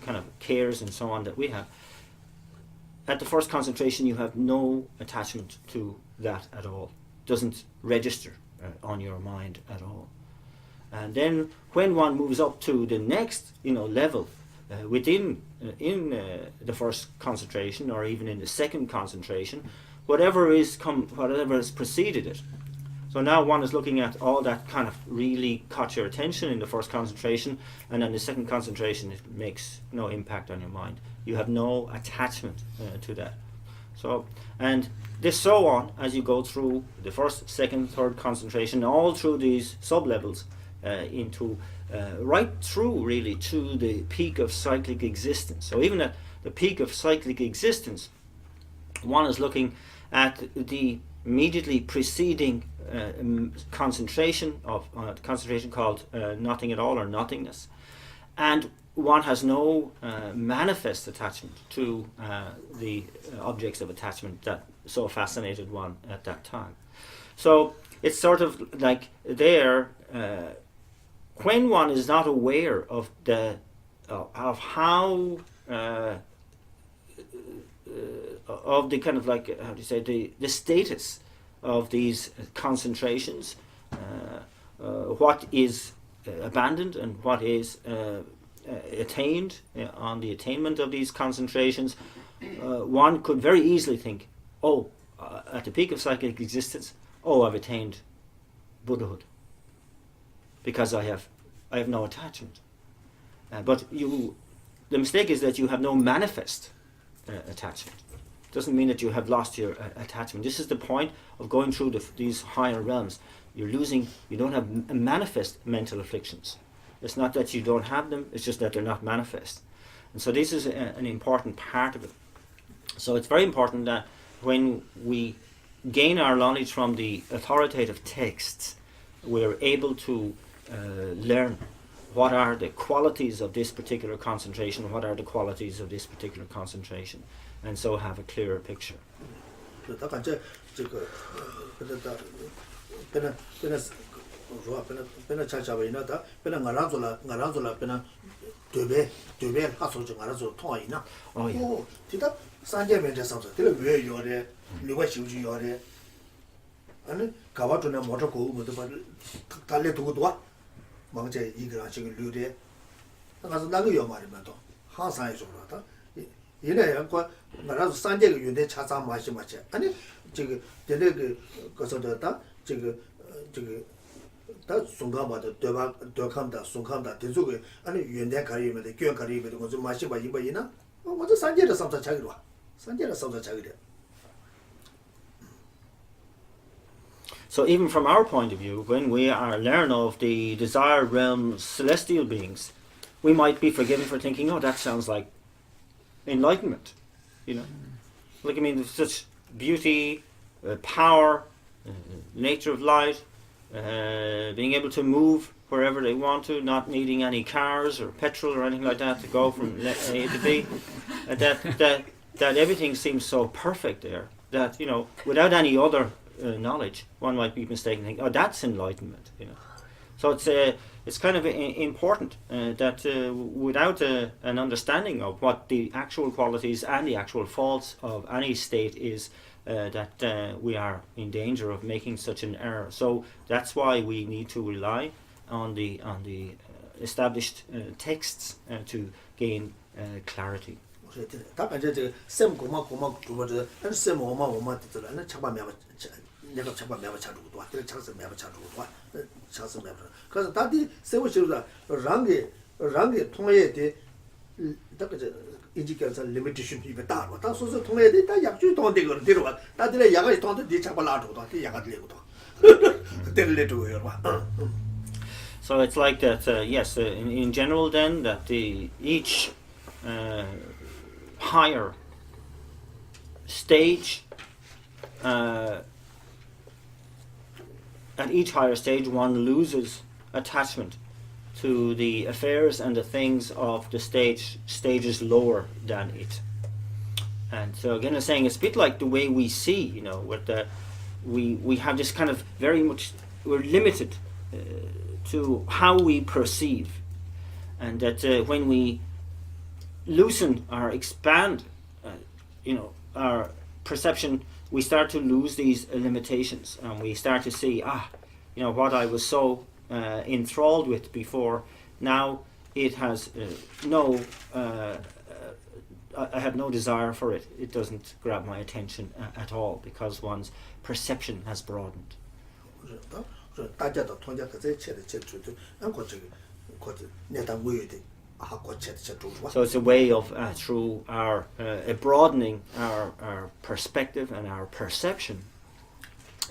kind of cares and so on that we have, at the first concentration you have no attachment to that at all. Doesn't register on your mind at all. And then when one moves up to the next level, within the first concentration, or even in the second concentration, whatever has preceded it. So now one is looking at all that kind of really caught your attention in the first concentration, and then the second concentration, it makes no impact on your mind. You have no attachment to that. So, and this so on as you go through the first, second, third concentration, all through these sub-levels, into right through really to the peak of cyclic existence. So even at the peak of cyclic existence, one is looking at the immediately preceding concentration called nothing at all, or nothingness, and one has no manifest attachment to the objects of attachment that so fascinated one at that time. So it's sort of like there, when one is not aware of how of the kind of like, how do you say, the status of these concentrations, what is abandoned and what is attained on the attainment of these concentrations, one could very easily think, at the peak of cyclic existence, I've attained Buddhahood because I have no attachment. But the mistake is that you have no manifest attachment. Doesn't mean that you have lost your attachment. This is the point of going through these higher realms. You don't have manifest mental afflictions. It's not that you don't have them, it's just that they're not manifest. And so this is an important part of it. So it's very important that when we gain our knowledge from the authoritative texts, we're able to learn what are the qualities of this particular concentration, what are the qualities of this particular concentration, and so have a clearer picture. 他感觉这个跟着他跟着说跟着查查为那他跟着俺让做了跟着对呗他说就俺让做同意呢哦听到三界面这上头这个越有的另外修就有的俺搞完之后摩托车我都把他来多多忙着一个人这个留的那是哪个要嘛的嘛都行上也说了他原来人说俺让三界个原来查查嘛些俺这个在那个告诉他这个다 송가마도对抗的送抗的这个아니原来可以没的捐可以没的我就马上把一百亿呢我这三届的上头差个多三届的上头差个的 So even from our point of view, when we are learn of the desired realm celestial beings, we might be forgiven for thinking, oh, that sounds like enlightenment, you know. Like, I mean, there's such beauty, power, nature of light, being able to move wherever they want to, not needing any cars or petrol or anything like that to go from A to B. That everything seems so perfect there that, you know, without any other knowledge, one might be mistaken and think, oh, that's enlightenment, you know. So it's kind of important that without an understanding of what the actual qualities and the actual faults of any state is, that we are in danger of making such an error. So that's why we need to rely on the established texts to gain clarity. 他感觉这个什么国嘛主播这但是什么我们这了那吃吧面吧那个吃吧面吧吃多这个吃是面吧吃多吃是面吧可是他的社会就是让给同业的这个indicates limitation 比较大了他说是同业的他也就当这个对了他这个也个当的吃吧拉住的这也个这个的对了这个吧 So it's like that yes in general then that each higher stage at each higher stage one loses attachment to the affairs and the things of the stages lower than it. And so again I'm saying it's a bit like the way we see, you know, with we have this kind of very much we're limited to how we perceive, and that when we loosen or expand you know our perception, we start to lose these limitations and we start to see you know what I was so enthralled with before, now it has I have no desire for it. It doesn't grab my attention at all because one's perception has broadened. So it's a way of through our broadening our perspective and our perception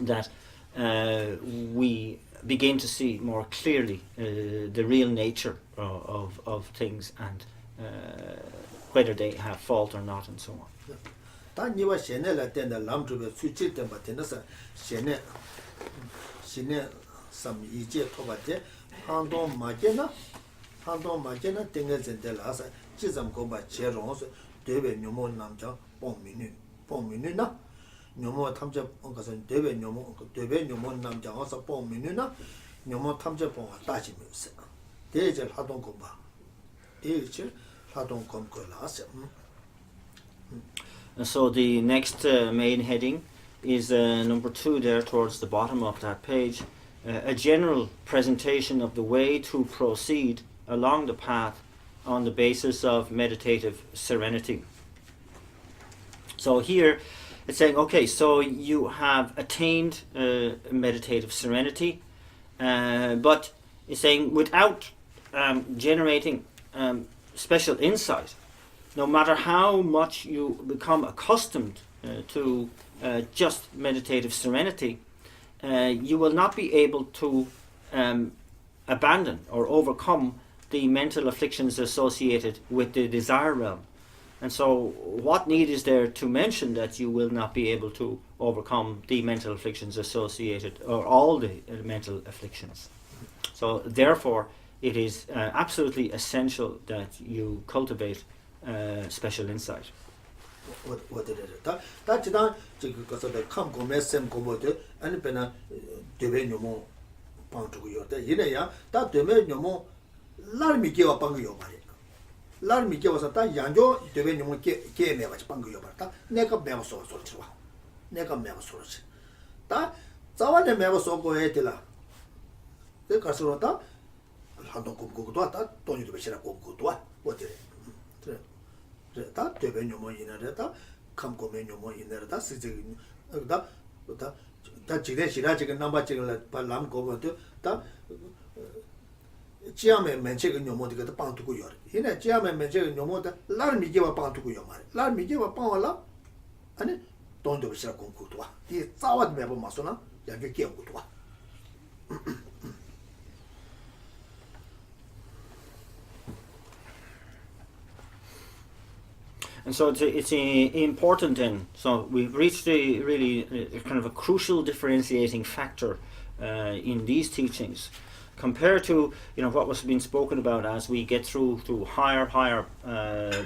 that we begin to see more clearly the real nature of things and whether they have fault or not and so on. 한동 마제나 땡게젠데라서 지점고바 제롱스 되베 뇨모 남자 뽕미누나 뇨모 탐제 뽕가선 되베 뇨모 남자 와서 뽕미누나 뇨모 탐제 뽕아 따지면서 대제 하동고바 대제 하동고라서 So the next main heading is number 2 there towards the bottom of that page, a general presentation of the way to proceed along the path on the basis of meditative serenity. So here it's saying, okay, so you have attained meditative serenity, but it's saying without generating special insight, no matter how much you become accustomed to just meditative serenity, you will not be able to abandon or overcome the mental afflictions associated with the desire realm. And so what need is there to mention that you will not be able to overcome the mental afflictions associated, or all the mental afflictions? So therefore it is absolutely essential that you cultivate special insight. what did it? That down because of the come commerce and commode and pena devenimo pound to your day. Yinea, that devenimo larmi give a pango body. Larmi give us a time, Yanjo, devenimo came never pango your bata, never never so never never so. That Zawan never so go etila. The Casorota, Hando go to that, don't you be sure go to what did it? That devenimo in a data, come comenio in there, that's that Chirachi number chicken like Palam go to that Chiame mention your motor get a pound to go. In a Chiame mention your motor, let me give a pound to go your money. Let me give a pound and it don't do a share con coutua. The Zawad Mebo Masona, like a kill coutua. And so it's important then. So we've reached a really kind of a crucial differentiating factor in these teachings, compared to what was being spoken about as we get through higher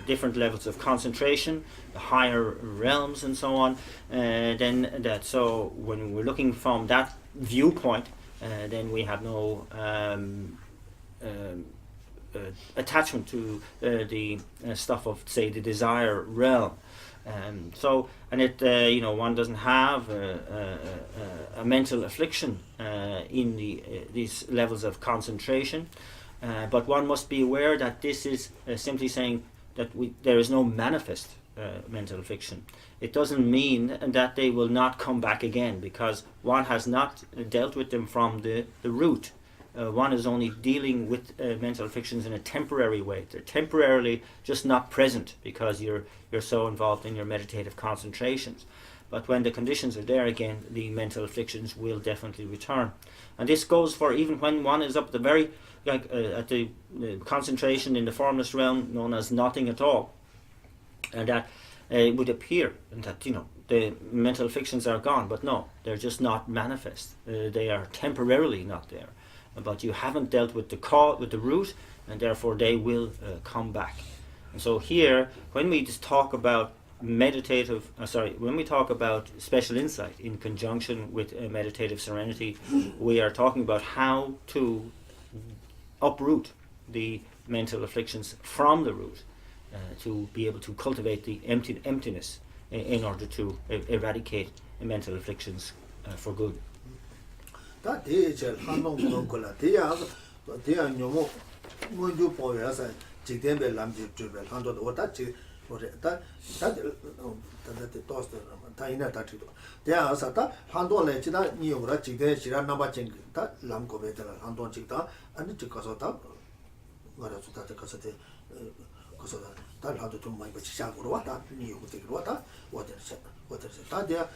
different levels of concentration, the higher realms, and so on. Then that so when we're looking from that viewpoint, then we have no attachment to the stuff of, say, the desire realm. One doesn't have a mental affliction in these levels of concentration, but one must be aware that this is simply saying that there is no manifest mental affliction. It doesn't mean that they will not come back again, because one has not dealt with them from the root. One is only dealing with mental afflictions in a temporary way. They're temporarily just not present because you're so involved in your meditative concentrations. But when the conditions are there again, the mental afflictions will definitely return. And this goes for even when one is up at the very, at the concentration in the formless realm known as nothing at all. And that it would appear that, the mental afflictions are gone, but no, they're just not manifest. They are temporarily not there. But you haven't dealt with the cause, with the root, and therefore they will come back. And so here, when we just talk about when we talk about special insight in conjunction with meditative serenity, we are talking about how to uproot the mental afflictions from the root, to be able to cultivate the emptiness in order to eradicate mental afflictions for good. That is a Hanong Cola. They are no more you for us. Chitembe Lamji Jubel, Hando, or that toast, Taina Tatido. There are Sata, Hando Lechina, Niura, Chide, Shira Nabaching, that Lamco Better, Hando Chita, and the Chicosota, what else that Cosate, Cosota, that had to my Chagurata, New Water, what is it? There.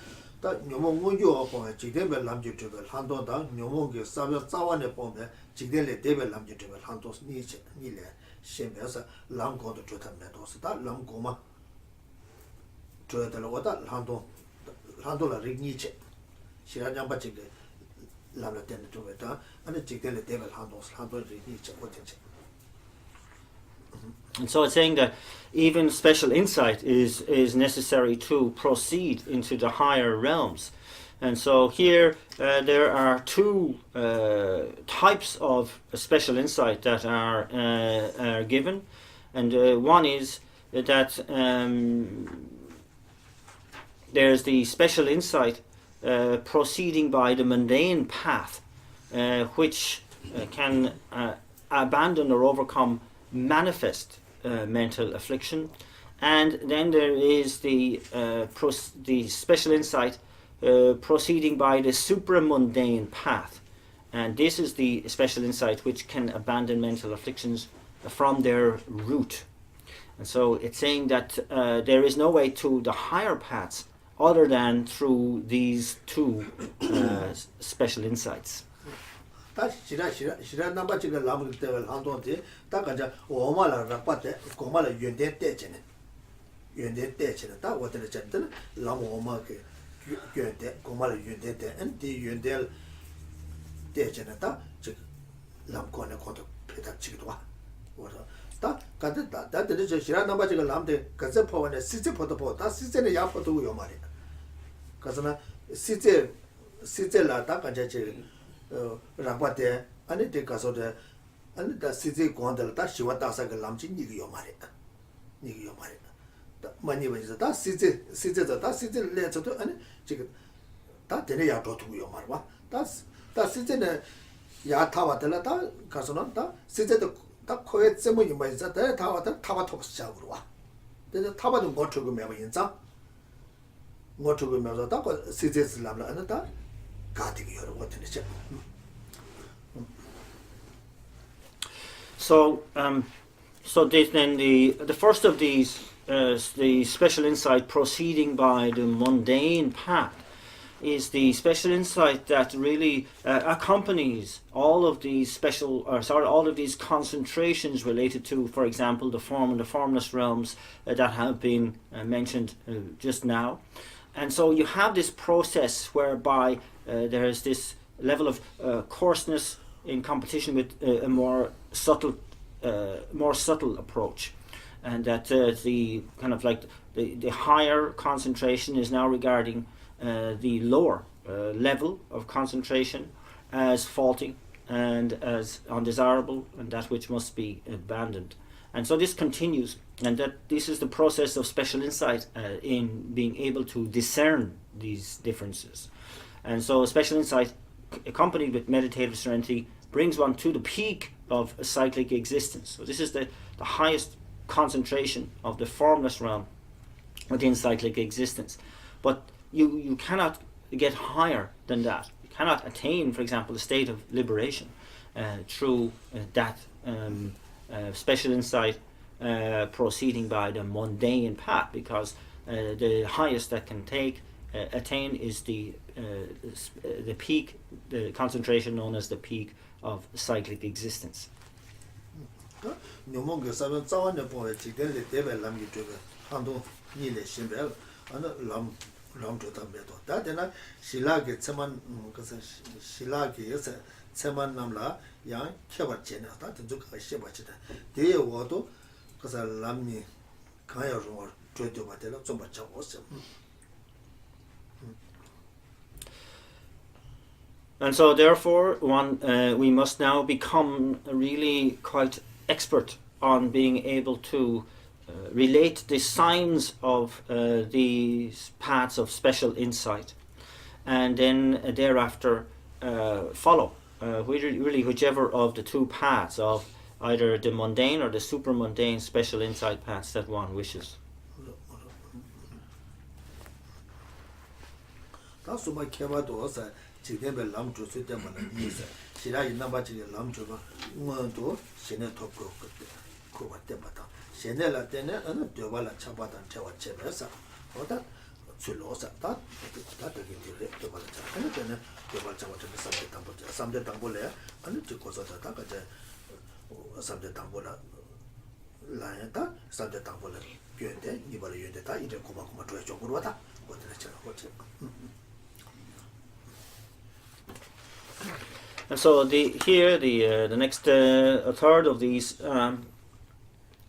That Nomo you upon a Chidebe Lamji Tubel, Hando, Nomo, Savio Sawane Pombe, Chidele Debe Lamji Tubel, Handos Niche, Nile, Shembesa, Lamco to Meadows, that Lamcoma, Joetalota, Handola Rigniche, Shiranyambachi, Lamaten Tubeta, and the Chidele Debe Handos, Hando Rigniche, what is it? And so it's saying that even special insight is necessary to proceed into the higher realms. And so here there are two types of special insight that are given. And one is that there's the special insight proceeding by the mundane path, which can abandon or overcome manifest mental affliction. And then there is the special insight proceeding by the supramundane path, and this is the special insight which can abandon mental afflictions from their root. And so it's saying that there is no way to the higher paths other than through these two special insights. That Shira number chicken lamb devil Handonte, Takaja, Omala Rapate, Komala Yunde Techin. Yunde Techin, that was the gentle Lamoma Yunde, Komala Yunde, and the Yundel Techinata, Lamcona Conto petab chigidwa. 다 가다 다들 저 시라 넘바 지금 남대 가서 포원에 시제 포도 포 다 시제는 야 포도 요 말이야. 그래서나 시제라 다 가자지 라바데 아니 데 가서데 아니 다 시제 권들 다 시와 다사가 남지 니가 요 말이야. 니가 요 말이야. 다 많이 버서 다 시제다 다 시제 내서도 아니 지금 다 되네 야 포도 요 말봐. 다 시제는 야 타와들 다 가서는 다 시제도 다 코에 쯤은 이마이자 다 타와 톡스자고 와. 근데 타바도 못 주고 매번 인자. 못 주고 매서 다 시제스람라 안다. 가디기 여러 거 되는지. So then the first of these, the special insight proceeding by the mundane path, is the special insight that really accompanies all of these all of these concentrations related to, for example, the form and the formless realms that have been mentioned just now. And so you have this process whereby there is this level of coarseness in competition with a more subtle approach, and that the kind of like the higher concentration is now regarding the lower level of concentration as faulty and as undesirable, and that which must be abandoned. And so this continues, and that this is the process of special insight in being able to discern these differences. And so special insight accompanied with meditative serenity brings one to the peak of a cyclic existence. So this is the highest concentration of the formless realm within cyclic existence. But you cannot get higher than that. You cannot attain, for example, a state of liberation through that special insight proceeding by the mundane path, because the highest that can attain is the peak, the concentration known as the peak of cyclic existence. lam to medo da dena shilage tseman kasa shilage yesa tseman namla yang kheba chena da de ka sheba chida de wodo kasa lamni kaya ro jodo ba de la zomba chawo se. And so therefore we must now become really quite expert on being able to relate the signs of these paths of special insight, and then thereafter follow whichever of the two paths of either the mundane or the super mundane special insight paths that one wishes. Shenela tene ana dewala chabatan tewa chebesa oda chulosa ta de dewala ana tene dewala chabatan samde tambole ana chikosa ta ka je samde tambola la ta samde tambola gyende ni bale yende ta ide koma to chokuru ta odele chara hoche. And so the next a third of these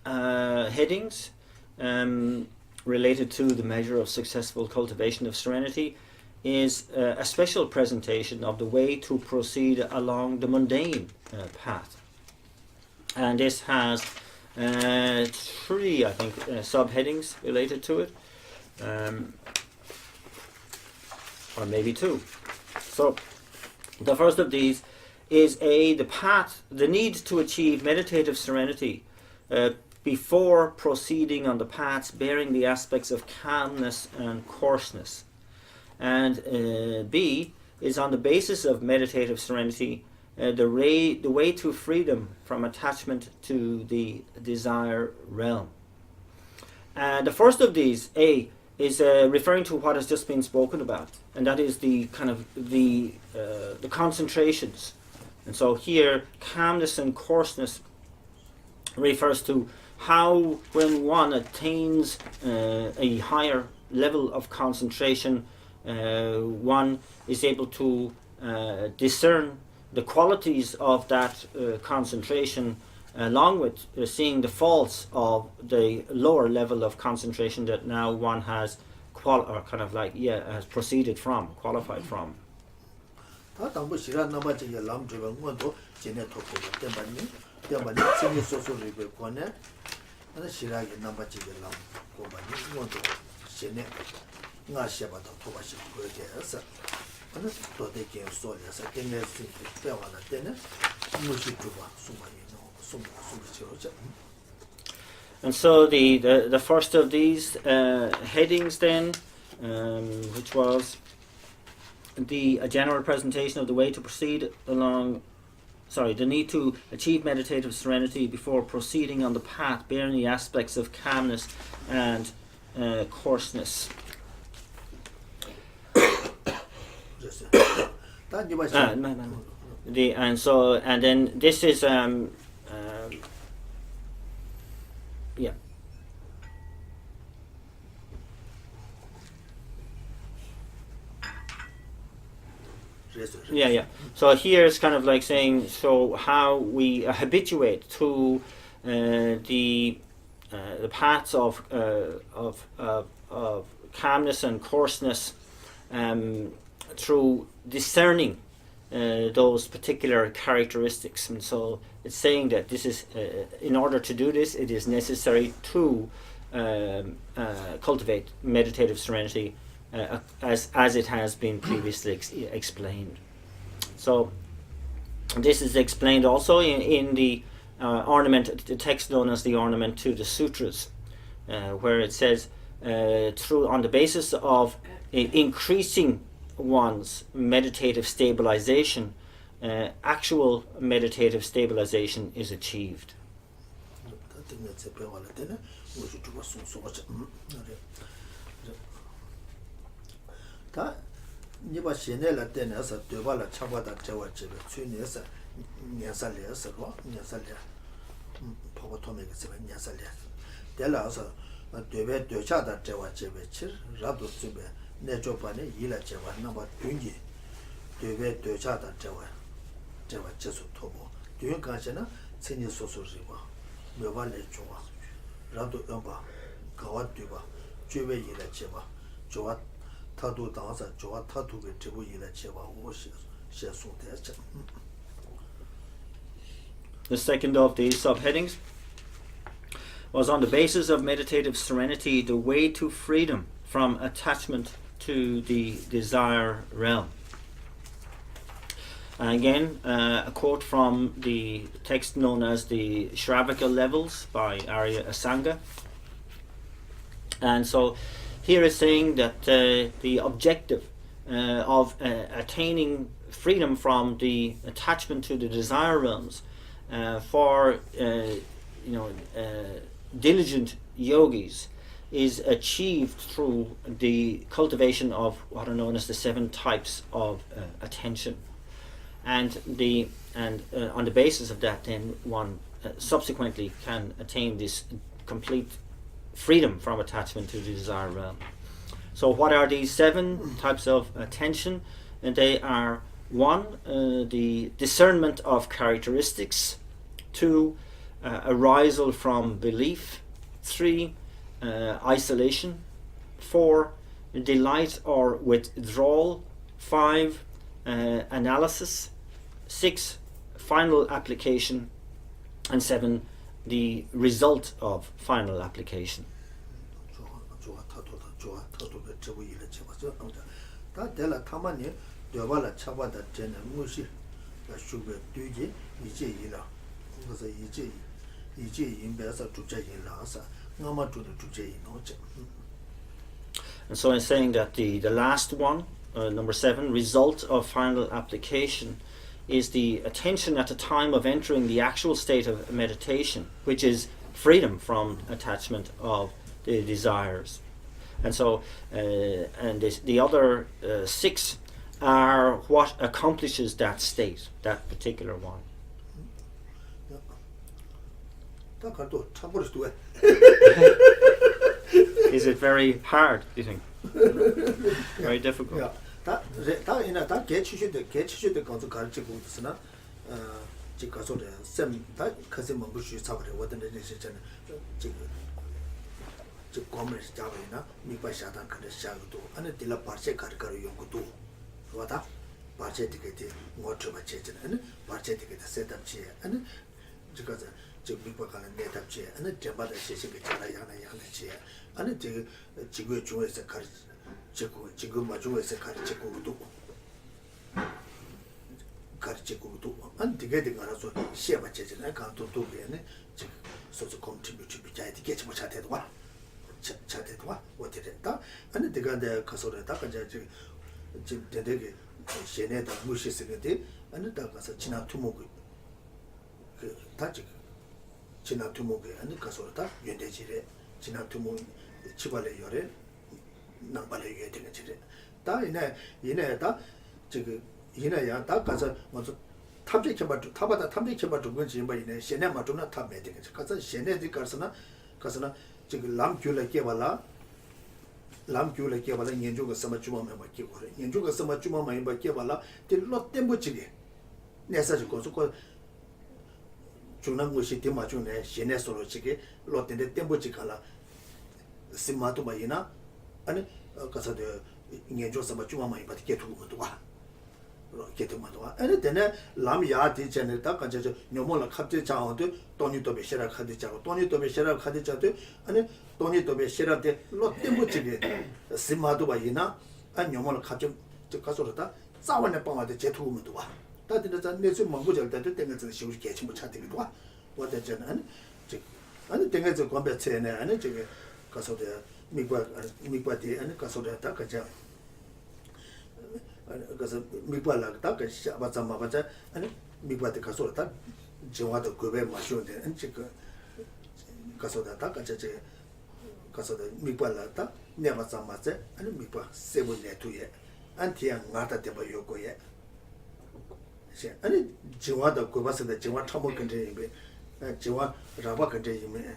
headings related to the measure of successful cultivation of serenity is a special presentation of the way to proceed along the mundane path. And this has three, I think, subheadings related to it, or maybe two. So the first of these is the need to achieve meditative serenity before proceeding on the paths bearing the aspects of calmness and coarseness. And B is on the basis of meditative serenity, the way to freedom from attachment to the desire realm. And the first of these, A, is referring to what has just been spoken about, and that is the kind of the concentrations. And so here, calmness and coarseness refers to how, when one attains a higher level of concentration, one is able to discern the qualities of that concentration, along with seeing the faults of the lower level of concentration that now one has has proceeded from, qualified from. 다 당부 시간 남아지게 람주가 뭐도 제네 토고 때문에 때문에 생이 소소를 거네 나 시라게 남아지게 람 고만이 뭐도 제네 나시바도 토바시 그게서 어느 또 되게 소리에서 때문에 때와나 때는 무시 주고 수만이 숨지로죠. And so the first of these headings then, which was a general presentation of the way to proceed along, the need to achieve meditative serenity before proceeding on the path, bearing the aspects of calmness and coarseness. And then this is yeah. Yeah. So here it's kind of like saying, so how we habituate to the paths of calmness and coarseness through discerning those particular characteristics. And so it's saying that this is, in order to do this, it is necessary to cultivate meditative serenity as it has been previously explained. So this is explained also in the ornament, the text known as the ornament to the sutras, where it says, on the basis of increasing one's meditative stabilization, actual meditative stabilization is achieved. 다 니바 시내라 때에서 되발라 차바다 저와 집에 취내서 녀살려서로 녀살려 보고 도매게 집에 녀살려 될라서 되베 되차다 저와 집에 치 라도 집에 내줘반에 일라 저와 나바 균기 되베 되차다 저와 제수 토보 뒤에까지는 생이 소소지고 몇발에 좋아 라도 엄바 가와 되바 주베 일라 저와 좋아 타도 당사 좋아 타도게 제고 일에 제와 오시 시송대자. The second of these subheadings was on the basis of meditative serenity, the way to freedom from attachment to the desire realm. And again, a quote from the text known as the Shravaka Levels by Arya Asanga. And so here is saying that the objective of attaining freedom from the attachment to the desire realms for diligent yogis is achieved through the cultivation of what are known as the 7 types of attention, and on the basis of that, then one subsequently can attain this complete freedom from attachment to the desire realm. So what are these 7 types of attention? And they are 1, the discernment of characteristics; 2, arisal from belief; 3, isolation; 4, delight or withdrawal; 5, analysis; 6, final application; and 7, the result of final application. And so I'm saying that the last one, number 7, result of final application, is the attention at the time of entering the actual state of meditation, which is freedom from attachment of the desires. And so, the other 6 are what accomplishes that state, that particular one. Is it very hard, do you think? Very difficult? Yeah. 다 이나 다 개치슈데 가서 가르치고 있으나 지 가서래 쌤다 가서 먹으시 사버려 왔는데 이제 지금 저 고물 잡으나 미바샤단 근데 샤도 안에 딜라 파체 가르가루 연구도 와다 파체 티켓이 뭐저 받체잖아 아니 파체 티켓 셋업지 아니 지가 저 미바가는 내답지 아니 제바다 시시게 잘라 야나야나지 아니 지구 중에서 가르 지금 마중에서 가르치고도 안 되게 된 거라서 시에 맞잖아요. 간도도 그네 지금 소소 컨트리뷰트 비자에 되게 좀 차대도 와. 차대도 와. 어디랬다? 아니 내가 내가 가서랬다. 지금 되게 시내다 무시스는데 아니 다 가서 지나 투목이 그 다지 지나 투목이 아니 가서랬다. 연대지래 지나 투목 치발에 열에 남발에 이게 되는 지래. 다 이내 다 지금 이나야 다 가서 먼저 타바다 탐색해봐 두건 지금 이네 시내 맞으나 탑에 되게 가서 시내디 가서나 지금 람귤에 깨발라 연주가 sama 주마만 맞게 거래 연주가 sama 주마만 맞게 발라 딜로 템부치게 내사지 고속고 중앙 곳이 대마중에 시내 소로치게 로텐데 템부치가라 심마도 바이나 아니 가서 연주 sama 주마만 맞게 두고 와 게토마도와 아니 되네 람야디 제네다 간저 녀몰라 갑제 자원도 돈이도베 시라 카디자고 돈이도베 시라 카디자도 아니 돈이도베 시라데 롯템부치게 심마도 바이나 아니 녀몰라 갑제 가서다 싸원에 빵한테 제투고면도 와 다들 내수 먹고절 때도 땡에서 쉬우게 개침 못 찾기도 와 와대잖아 아니 땡에서 관배체네 아니 저게 가서도 미과디 아니 가서다 가자 그래서 미발라다 그 샤바자마바자 아니 미바데 가서다 정화도 그배 마셔데 안치그 가서다 가자제 가서다 미발라다 네마자마제 아니 미바 세븐네투에 안티야 나타 데바 요고에 아니 정화도 그바서다 정화 처먹 근데 정화 라바 근데 이메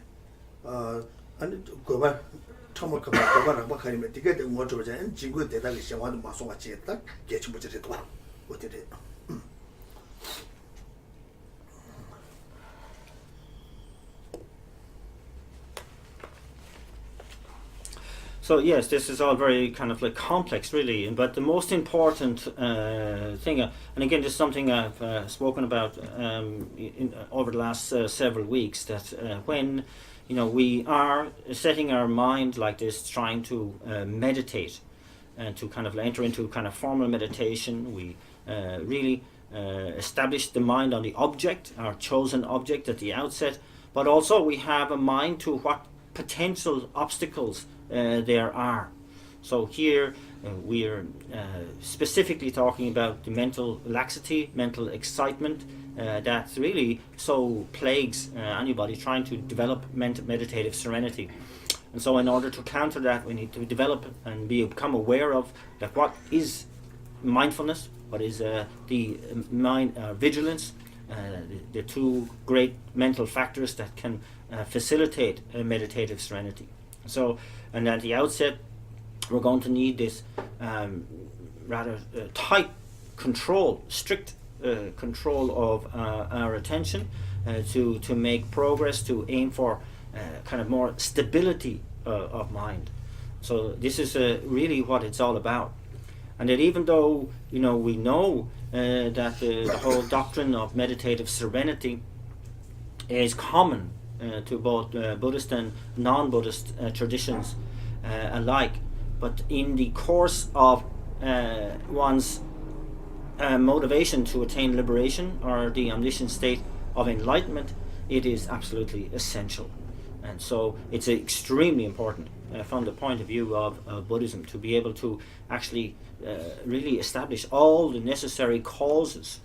아니 그바 처음에 그거랑 막 하면 되게 된 거죠. 이제 지구 대단히 시험하는 마송 같이 했다. 개치 못해도 와. 어떻게 So yes, this is all very kind of like complex, really. But the most important thing, and again, this is something I've spoken about over the last several weeks. That when we are setting our mind like this, trying to meditate and to kind of enter into kind of formal meditation, we really establish the mind on the object, our chosen object at the outset, but also we have a mind to what potential obstacles there are. So here we are specifically talking about the mental laxity, mental excitement that really so plagues anybody trying to develop meditative serenity. And so in order to counter that, we need to develop and become aware of that what is mindfulness, what is the mind vigilance, the two great mental factors that can facilitate meditative serenity. So, and at the outset, we're going to need this rather tight control, strict control of our attention to make progress, to aim for kind of more stability of mind. So this is really what it's all about. And that even though we know that the whole doctrine of meditative serenity is common to both Buddhist and non-Buddhist traditions alike, but in the course of one's motivation to attain liberation or the omniscient state of enlightenment, it is absolutely essential. And so it's extremely important from the point of view of Buddhism to be able to actually really establish all the necessary causes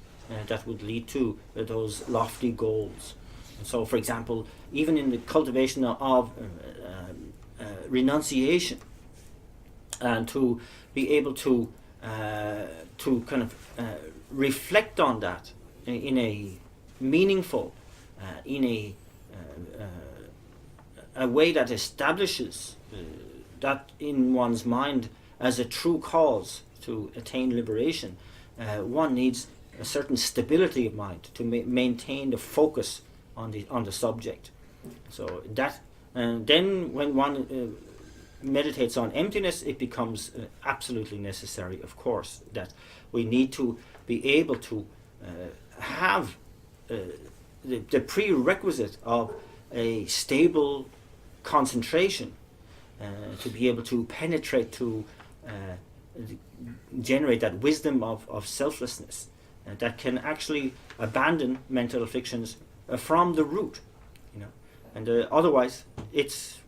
that would lead to those lofty goals. And so, for example, even in the cultivation of renunciation, and to be able to kind of reflect on that in a meaningful, in a way that establishes that in one's mind as a true cause to attain liberation, one needs a certain stability of mind to maintain the focus on the subject. So that, and then when one meditates on emptiness, it becomes absolutely necessary, of course, that we need to be able to have the prerequisite of a stable concentration, to be able to penetrate, to generate that wisdom of selflessness that can actually abandon mental afflictions from the root, and otherwise it's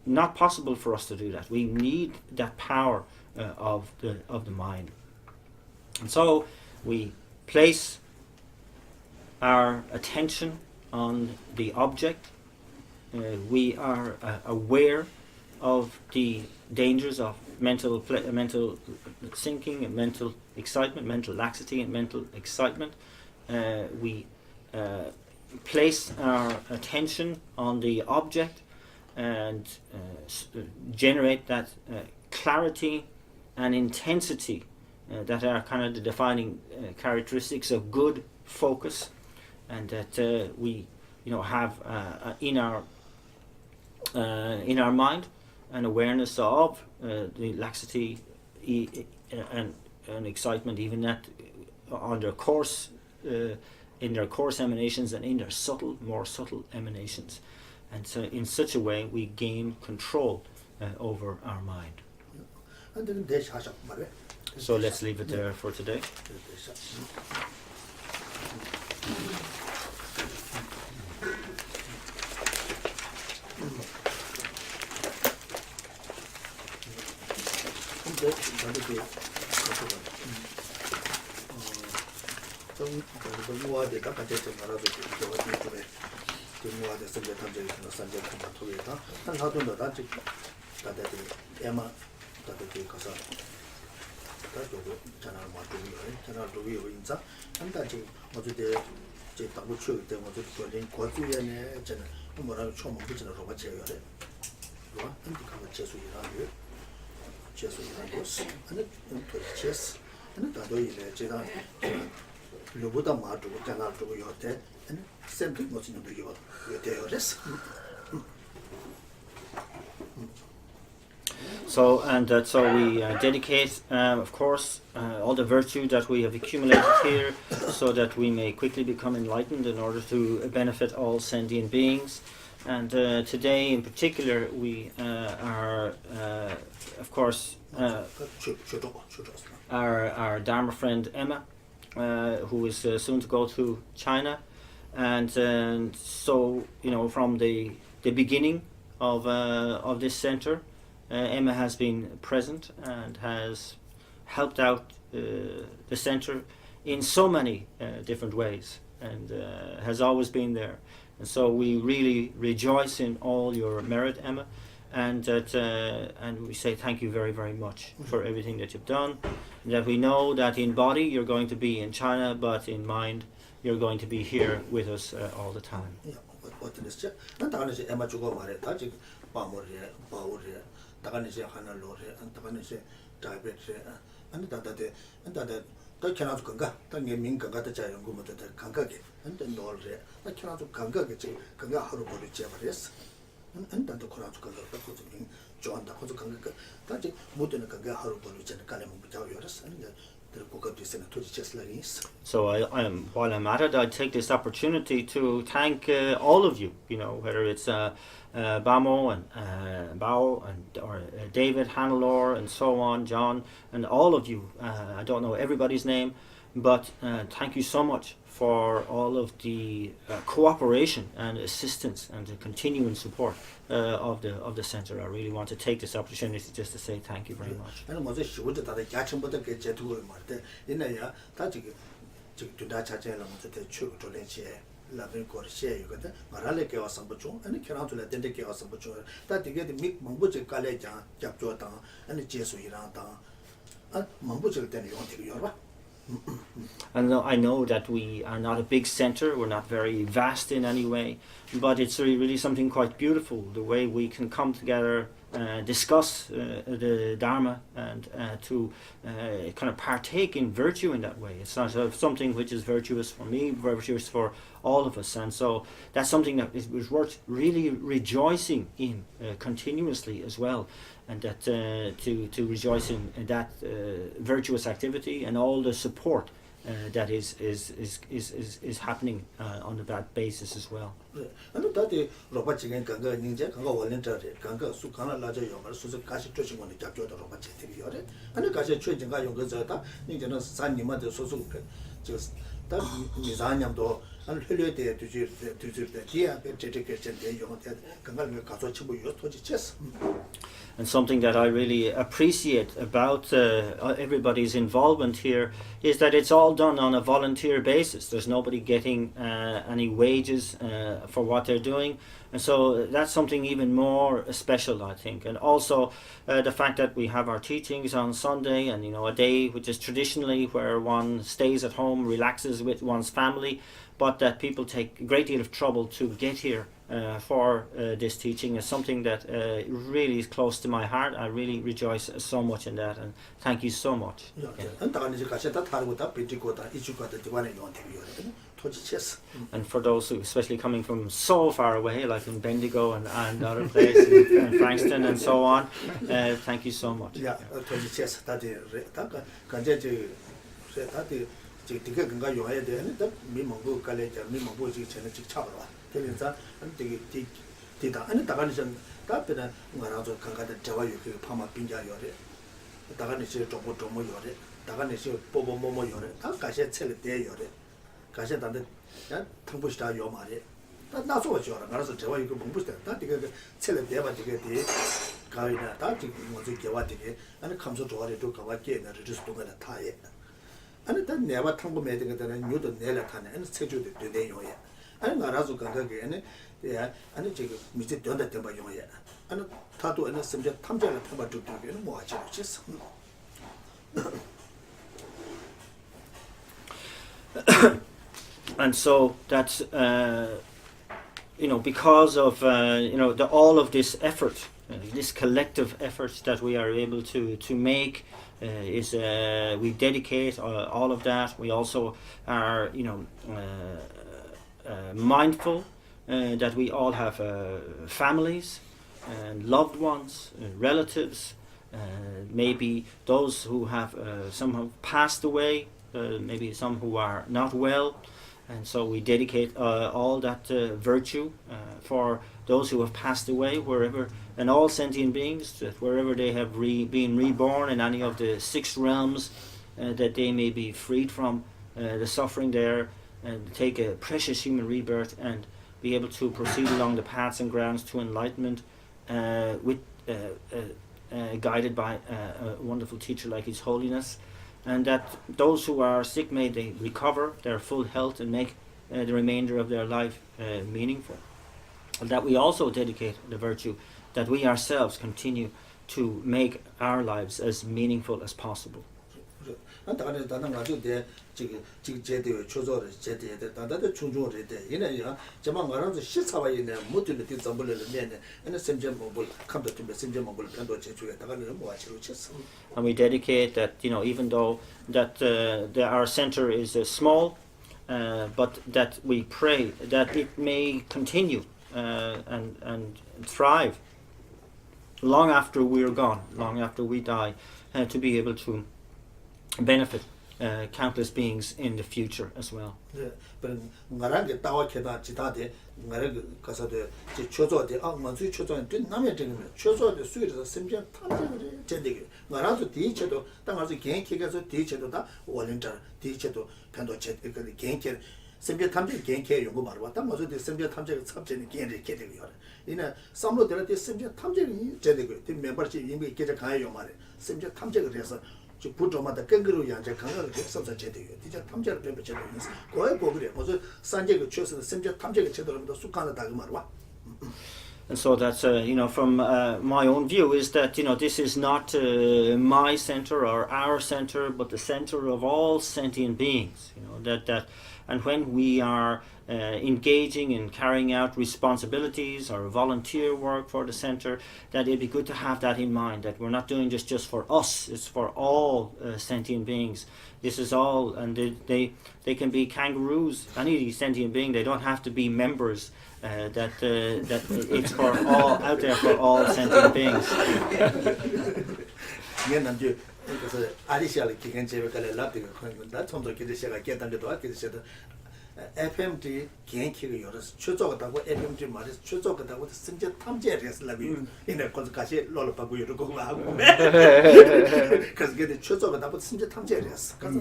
not possible for us to do that. We need that power of the mind, and so we place our attention on the object. We are aware of the dangers of mental sinking and mental excitement, mental laxity and mental excitement. We place our attention on the object and generate that clarity and intensity that are kind of the defining characteristics of good focus, and that we have in our mind an awareness of the laxity and excitement, even that on their course, in their coarse emanations and in their more subtle emanations. And so in such a way we gain control over our mind. So let's leave it there for today. So we dedicate, of course, all the virtue that we have accumulated here, so that we may quickly become enlightened in order to benefit all sentient beings. And today, in particular, we are, of course, our Dharma friend Emma, who is soon to go to China, and so from the beginning of this center, Emma has been present and has helped out the center in so many different ways, and has always been there. And so we really rejoice in all your merit, Emma, and we say thank you very, very much for everything that you've done. And that we know that in body you're going to be in China, but in mind you're going to be here with us all the time. So while I'm at it, I take this opportunity to thank all of you, whether it's Bamo and Bao or David, Hannelore, and so on, John, and all of you. I don't know everybody's name, but thank you so much for all of the cooperation and assistance and the continuing support of the center. I really want to take this opportunity just to say thank you very much. Lam Rim share you marale ke wasam buchu ani kiran to la dende ke wasam buchu ta dige de mik mangbu je kale ja jap jo ta ani jesu ira ta a mangbu je den yo ti yo ba And I know that we are not a big center, we're not very vast in any way, but it's really something quite beautiful, the way we can come together, discuss the Dharma, and to kind of partake in virtue in that way. It's not something which is virtuous for me, virtuous for all of us, and so that's something that was worth really rejoicing in continuously as well, and that to rejoice in that virtuous activity and all the support that is happening on that basis as well. And that robot again can go ninja, can go voluntary, can go Sukana Laja Yoga, so the Kashi Trashing on the Jajo robot, and the Kashi Trashing Gayonga, Ninja Sanima, the Sosu, just that Mizaniam door, and Helio to the dear education, you want that Kangal Kasochibu, your 20 chess. And something that I really appreciate about everybody's involvement here is that it's all done on a volunteer basis. There's nobody getting any wages for what they're doing, and so that's something even more special, I think. And also the fact that we have our teachings on Sunday, and a day which is traditionally where one stays at home, relaxes with one's family, but that people take a great deal of trouble to get here for this teaching is something that really is close to my heart. I really rejoice so much in that, and thank you so much. And for those who, especially coming from so far away, like in Bendigo and other places, and Frankston and so on, thank you so much. 그래서 되게 되다 아니 다가니선 답변은 뭐라도 강가다 저와 여기 파마 빈자 요래 다가니서 조금 요래 다가니서 뽀뽀모모 요래 다 가셔 첼 때 요래 가셔 단데 야 탕부시다 요 말에 다 나서 줘라 알아서 저와 여기 몽부시다 다 되게 첼 때가 되게 돼 가이나 다 지금 뭐지 개와 되게 아니 감소 좋아래도 가와께 에너지도 동안에 타예 아니 다 내가 탕부 매든 거는 뉴도 내려 타네 아니 세주도 되네 요예 아니 나라서 가게 아니 야 아니 지금 밑에 된다 때봐 용이야 아니 다도 아니 심지어 탐자를 타봐 주도는 뭐 하지 않겠어. And so that's because of all of this effort, this collective effort that we are able to make is we dedicate all of that. We also are mindful that we all have families and loved ones, relatives, maybe those who have somehow passed away, maybe some who are not well, and so we dedicate all that virtue for those who have passed away wherever, and all sentient beings, that wherever they have been reborn in any of the 6 realms, that they may be freed from the suffering there, and take a precious human rebirth and be able to proceed along the paths and grounds to enlightenment guided by a wonderful teacher like His Holiness, and that those who are sick may they recover their full health and make the remainder of their life meaningful. And that we also dedicate the virtue that we ourselves continue to make our lives as meaningful as possible. 안타까네 다는 가지고 대 지금 제대로 초조를 제대로 다다도 중중을 돼 이내야 제가 말하면서 시사와이네 모두를 뒤잡을을 내네 아니 semje mobile 컴퓨터 좀 semje mobile 편도 제주에 다가는 뭐 하시로 쳤어. And we dedicate that, even though that our center is small, but that we pray that it may continue and thrive long after we're gone, long after we die, to be able to benefit countless beings in the future as well. 네, 나라게 따와케다 지다데 나라게 가서도 제 초조데 먼저 초조한 된 남의 되는 초조데 수에서 심지어 탐정을 제대로 나라도 뒤쳐도 땅에서 개인케가서 뒤쳐도다 원인자 뒤쳐도 편도 제그 개인케 심지어 탐정 개인케 연구 말고 왔다 먼저 심지어 탐정 삽제는 개인이 되고요. 이나 삼로 될 때 심지어 탐정이 제대로 된 멤버십 이미 계좌 가요 말에 심지어 탐정을 해서 저 부조마다 끈그루 양자 강을 객서서 제대로 디자 탐정을 배워 제대로 있어. 거의 보그래. 어서 산재가 쳐서 심지어 탐정이 제대로 하면 숙하는 다그 말와. And so that's, from my own view, is that, this is not my center or our center, but the center of all sentient beings. And when we are engaging in carrying out responsibilities or volunteer work for the center, that it'd be good to have that in mind, that we're not doing this just for us, it's for all sentient beings. This is all, and they can be kangaroos, any sentient being, they don't have to be members. That it's for all out there for all sentient beings. 그래서 아리시아를 기간 제베깔에 랍디가 그런다 좀더 기대시가 깨단데도 기대시도 FMT 개인키가 열어서 추적하다고 FMT 말해서 추적하다고 승제 탐지를 했으려고 이내 거기서 같이 rol을 받고 이러고 하고 그래서 그게 추적하다고 승제 탐지를 했어. 그래서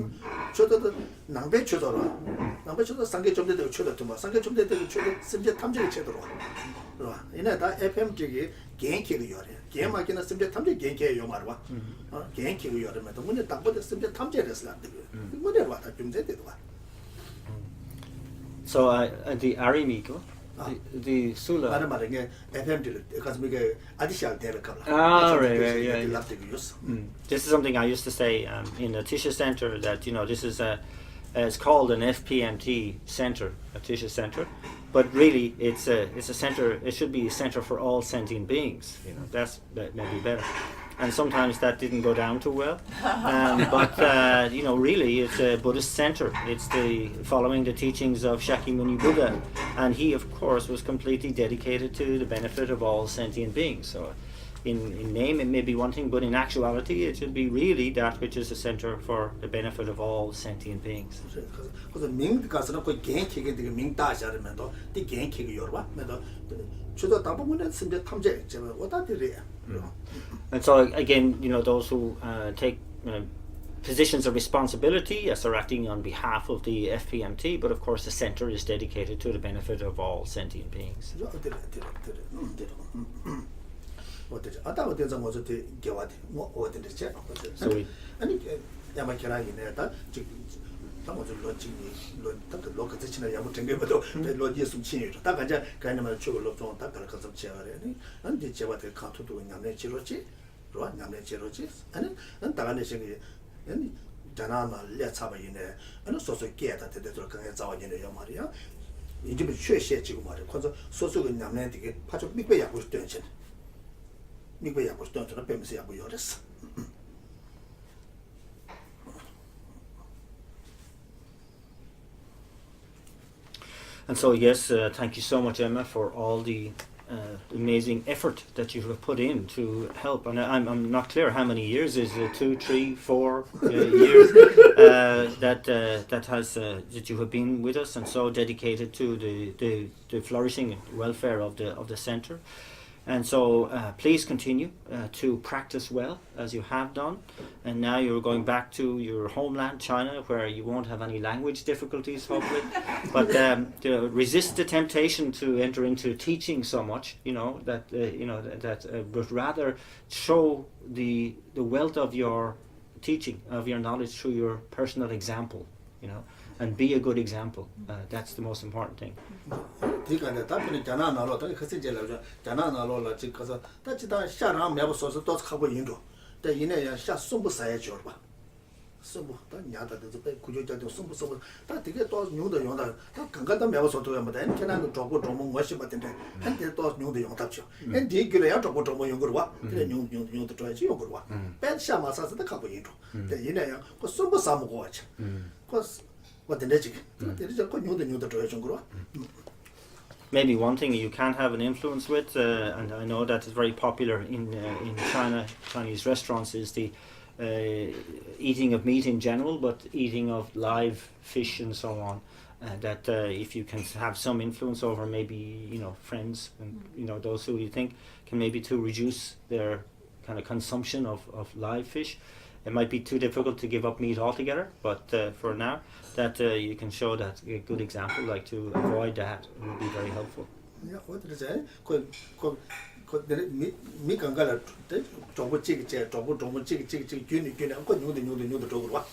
추적도 낭배 추적으로 낭배 추적 상계 좀 되고 추적도 뭐 상계 좀 되고 추적 승제 탐지를 제대로 그러나 이내 다 FMT기 개인키가 열어. 개인마기는 승제 탐지 개인키에 요말와 개인키가 열으면 문에 딱 보다 승제 탐지를 했으려고 문에 와다 좀 제대로 와. So the Arimiko, the Sula. 말은 FMT because we get additional data cover. Right. This is something I used to say in the Tisha Center, that this is it's called an FPMT center, a Tisha Center, but really it's a center. It should be a center for all sentient beings. That may be better. And sometimes that didn't go down too well, but really it's a Buddhist center. It's following the teachings of Shakyamuni Buddha, and he of course was completely dedicated to the benefit of all sentient beings. So in name it may be one thing, but in actuality it should be really that which is a center for the benefit of all sentient beings. 그래서 민가서는 그 개인키게 되게 민다시하면도 이 개인키게 열어봐. 면도 주도 대부분은 심지어 탐제 제가 어디들이. And so again, those who take positions of responsibility, yes, are acting on behalf of the FPMT, but of course the center is dedicated to the benefit of all sentient beings. Sorry. 당어들 로커지나 야부 땡게도 로지에 숨치니로 딱 간자 가이나만 추고 로좀 딱 가서 제가래니 안디 제와들 카투도 냠내 지로지 로 냠내 지로지 아니 난 다가네 생이 아니 자나나 려차바이네 아니 소소 깨다 때도 그냥 자와지네 요 말이야 이제 최시에 지금 말이야 그래서 소소가 냠내 되게 파적 밑배 약고 있던 전 밑배 약고 있던 전 빼면서 약고 요랬어. And so yes, thank you so much, Emma, for all the amazing effort that you have put in to help. And I'm not clear how many years, is it 2, 3, 4 years that you have been with us and so dedicated to the flourishing and welfare of the center. And so please continue to practice well as you have done. And now you're going back to your homeland, China, where you won't have any language difficulties, hopefully. But resist the temptation to enter into teaching so much, but rather show the wealth of your teaching, of your knowledge through your personal example, and be a good example. That's the most important thing. 디가네 답변이 자나나로 더 커진jel로 자나나로라 지금서 다지다 샤람 매버서서 또 하고 인도 때 이내야 샤 숨부 사야 줘 봐. 숨부 다 냐다도 배 구조자도 숨부 다 되게 또 용도 용다 다 강가다 매버서도 야마다 엔케나도 조고 조모 멋이 받던데 한테 또 용도 용답죠. 엔 디기래야 조고 조모 용거 와. 그래 용도 줘야지 용거 와. 배 샤마사서도 하고 인도 때 이내야 그 숨부 사먹고 와지. 그 Maybe one thing you can have an influence with, and I know that is very popular in China, Chinese restaurants, is the eating of meat in general, but eating of live fish and so on. That if you can have some influence over maybe friends and those who you think can maybe to reduce their kind of consumption of live fish. It might be too difficult to give up meat altogether, but for now, that you can show that a good example, like to avoid that, would be very helpful. Yeah, what is it? 미 강가라 정보 찍게 정보 찍게 균이 거 뉴도 저거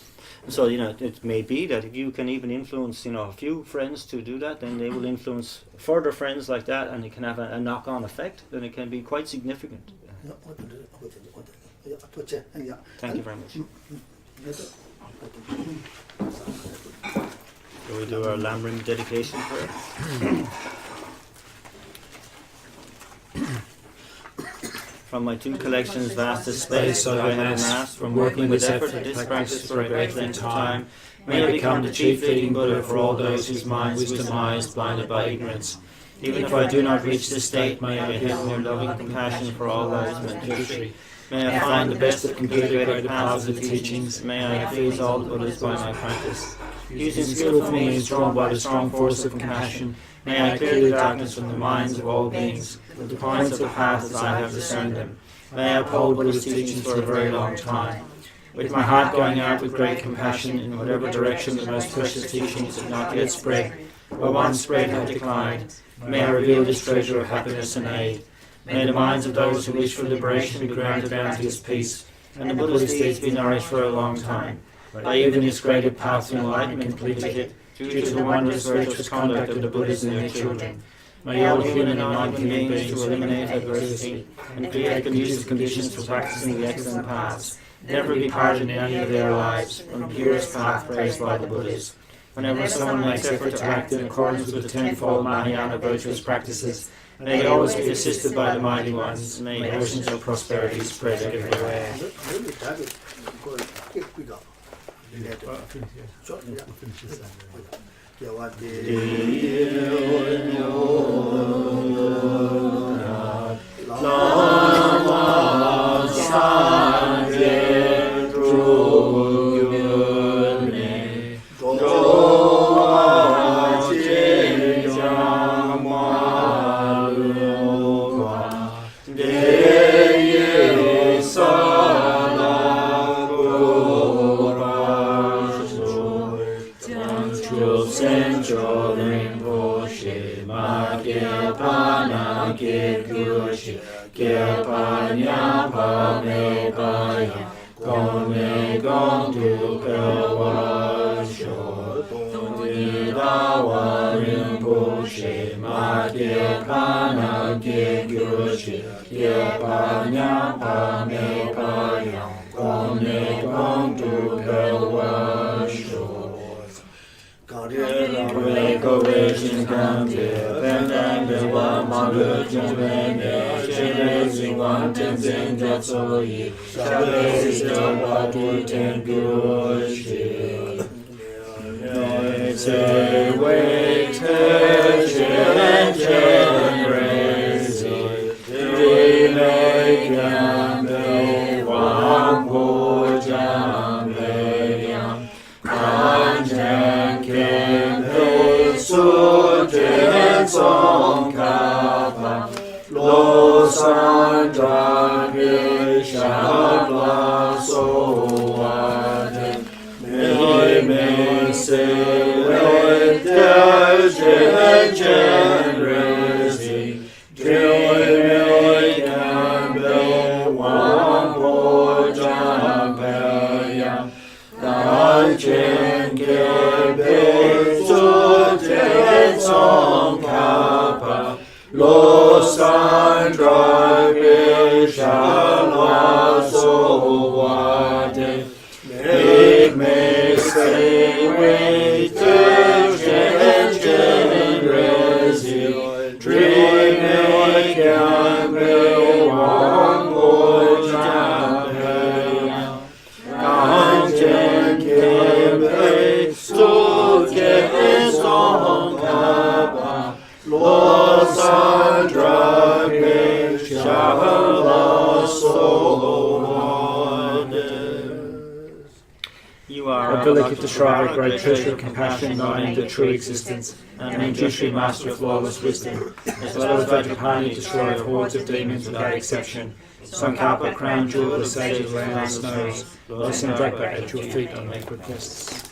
So, it may be that if you can even influence, a few friends to do that, then they will influence further friends like that, and it can have a knock-on effect, then it can be quite significant. Thank you very much. Shall we do our Lam Rim dedication prayer? From my two collections, vast as space, I have amassed, from working with effort at this practice for a great length of time, may I become the chief leading Buddha for all those whose minds' wisdom eyes blinded by ignorance. Even if I do not reach this state, may I have more loving compassion for all those meant to reach. May I find the best of computer-graded paths of the teachings. May I please all the Buddhas by my practice. Using skillful means drawn by the strong force of compassion, may I clear the darkness from the minds of all beings, with the points of the path as I have discerned them. May I uphold Buddha's teachings for a very long time. With my heart going out with great compassion in whatever direction the most precious teachings have not yet spread, or once spread have declined, may I reveal this treasure of happiness and aid. May the minds of those who wish for liberation be granted bounteous peace, and the Buddha's deeds be nourished for a long time. By even this greater path to enlightenment completed, due to the wondrous virtuous conduct of the Buddhas and their children. May all human and non-human beings to eliminate adversity and create conducive conditions for practicing the excellent paths, never be parted in any of their lives from the purest path praised by the Buddhas. Whenever someone makes effort to act in accordance with the tenfold Mahayana virtuous practices, may they always be assisted by the mighty ones, and may oceans of prosperity spread everywhere. Great treasure of compassion, knowing the true existence, and Manjushri, master of flawless wisdom, as well as Vajrapani, destroyer of hordes of demons without exception, Sankapa, crown jewel, the sage of landless snows, Losandrekpa at your feet on make requests.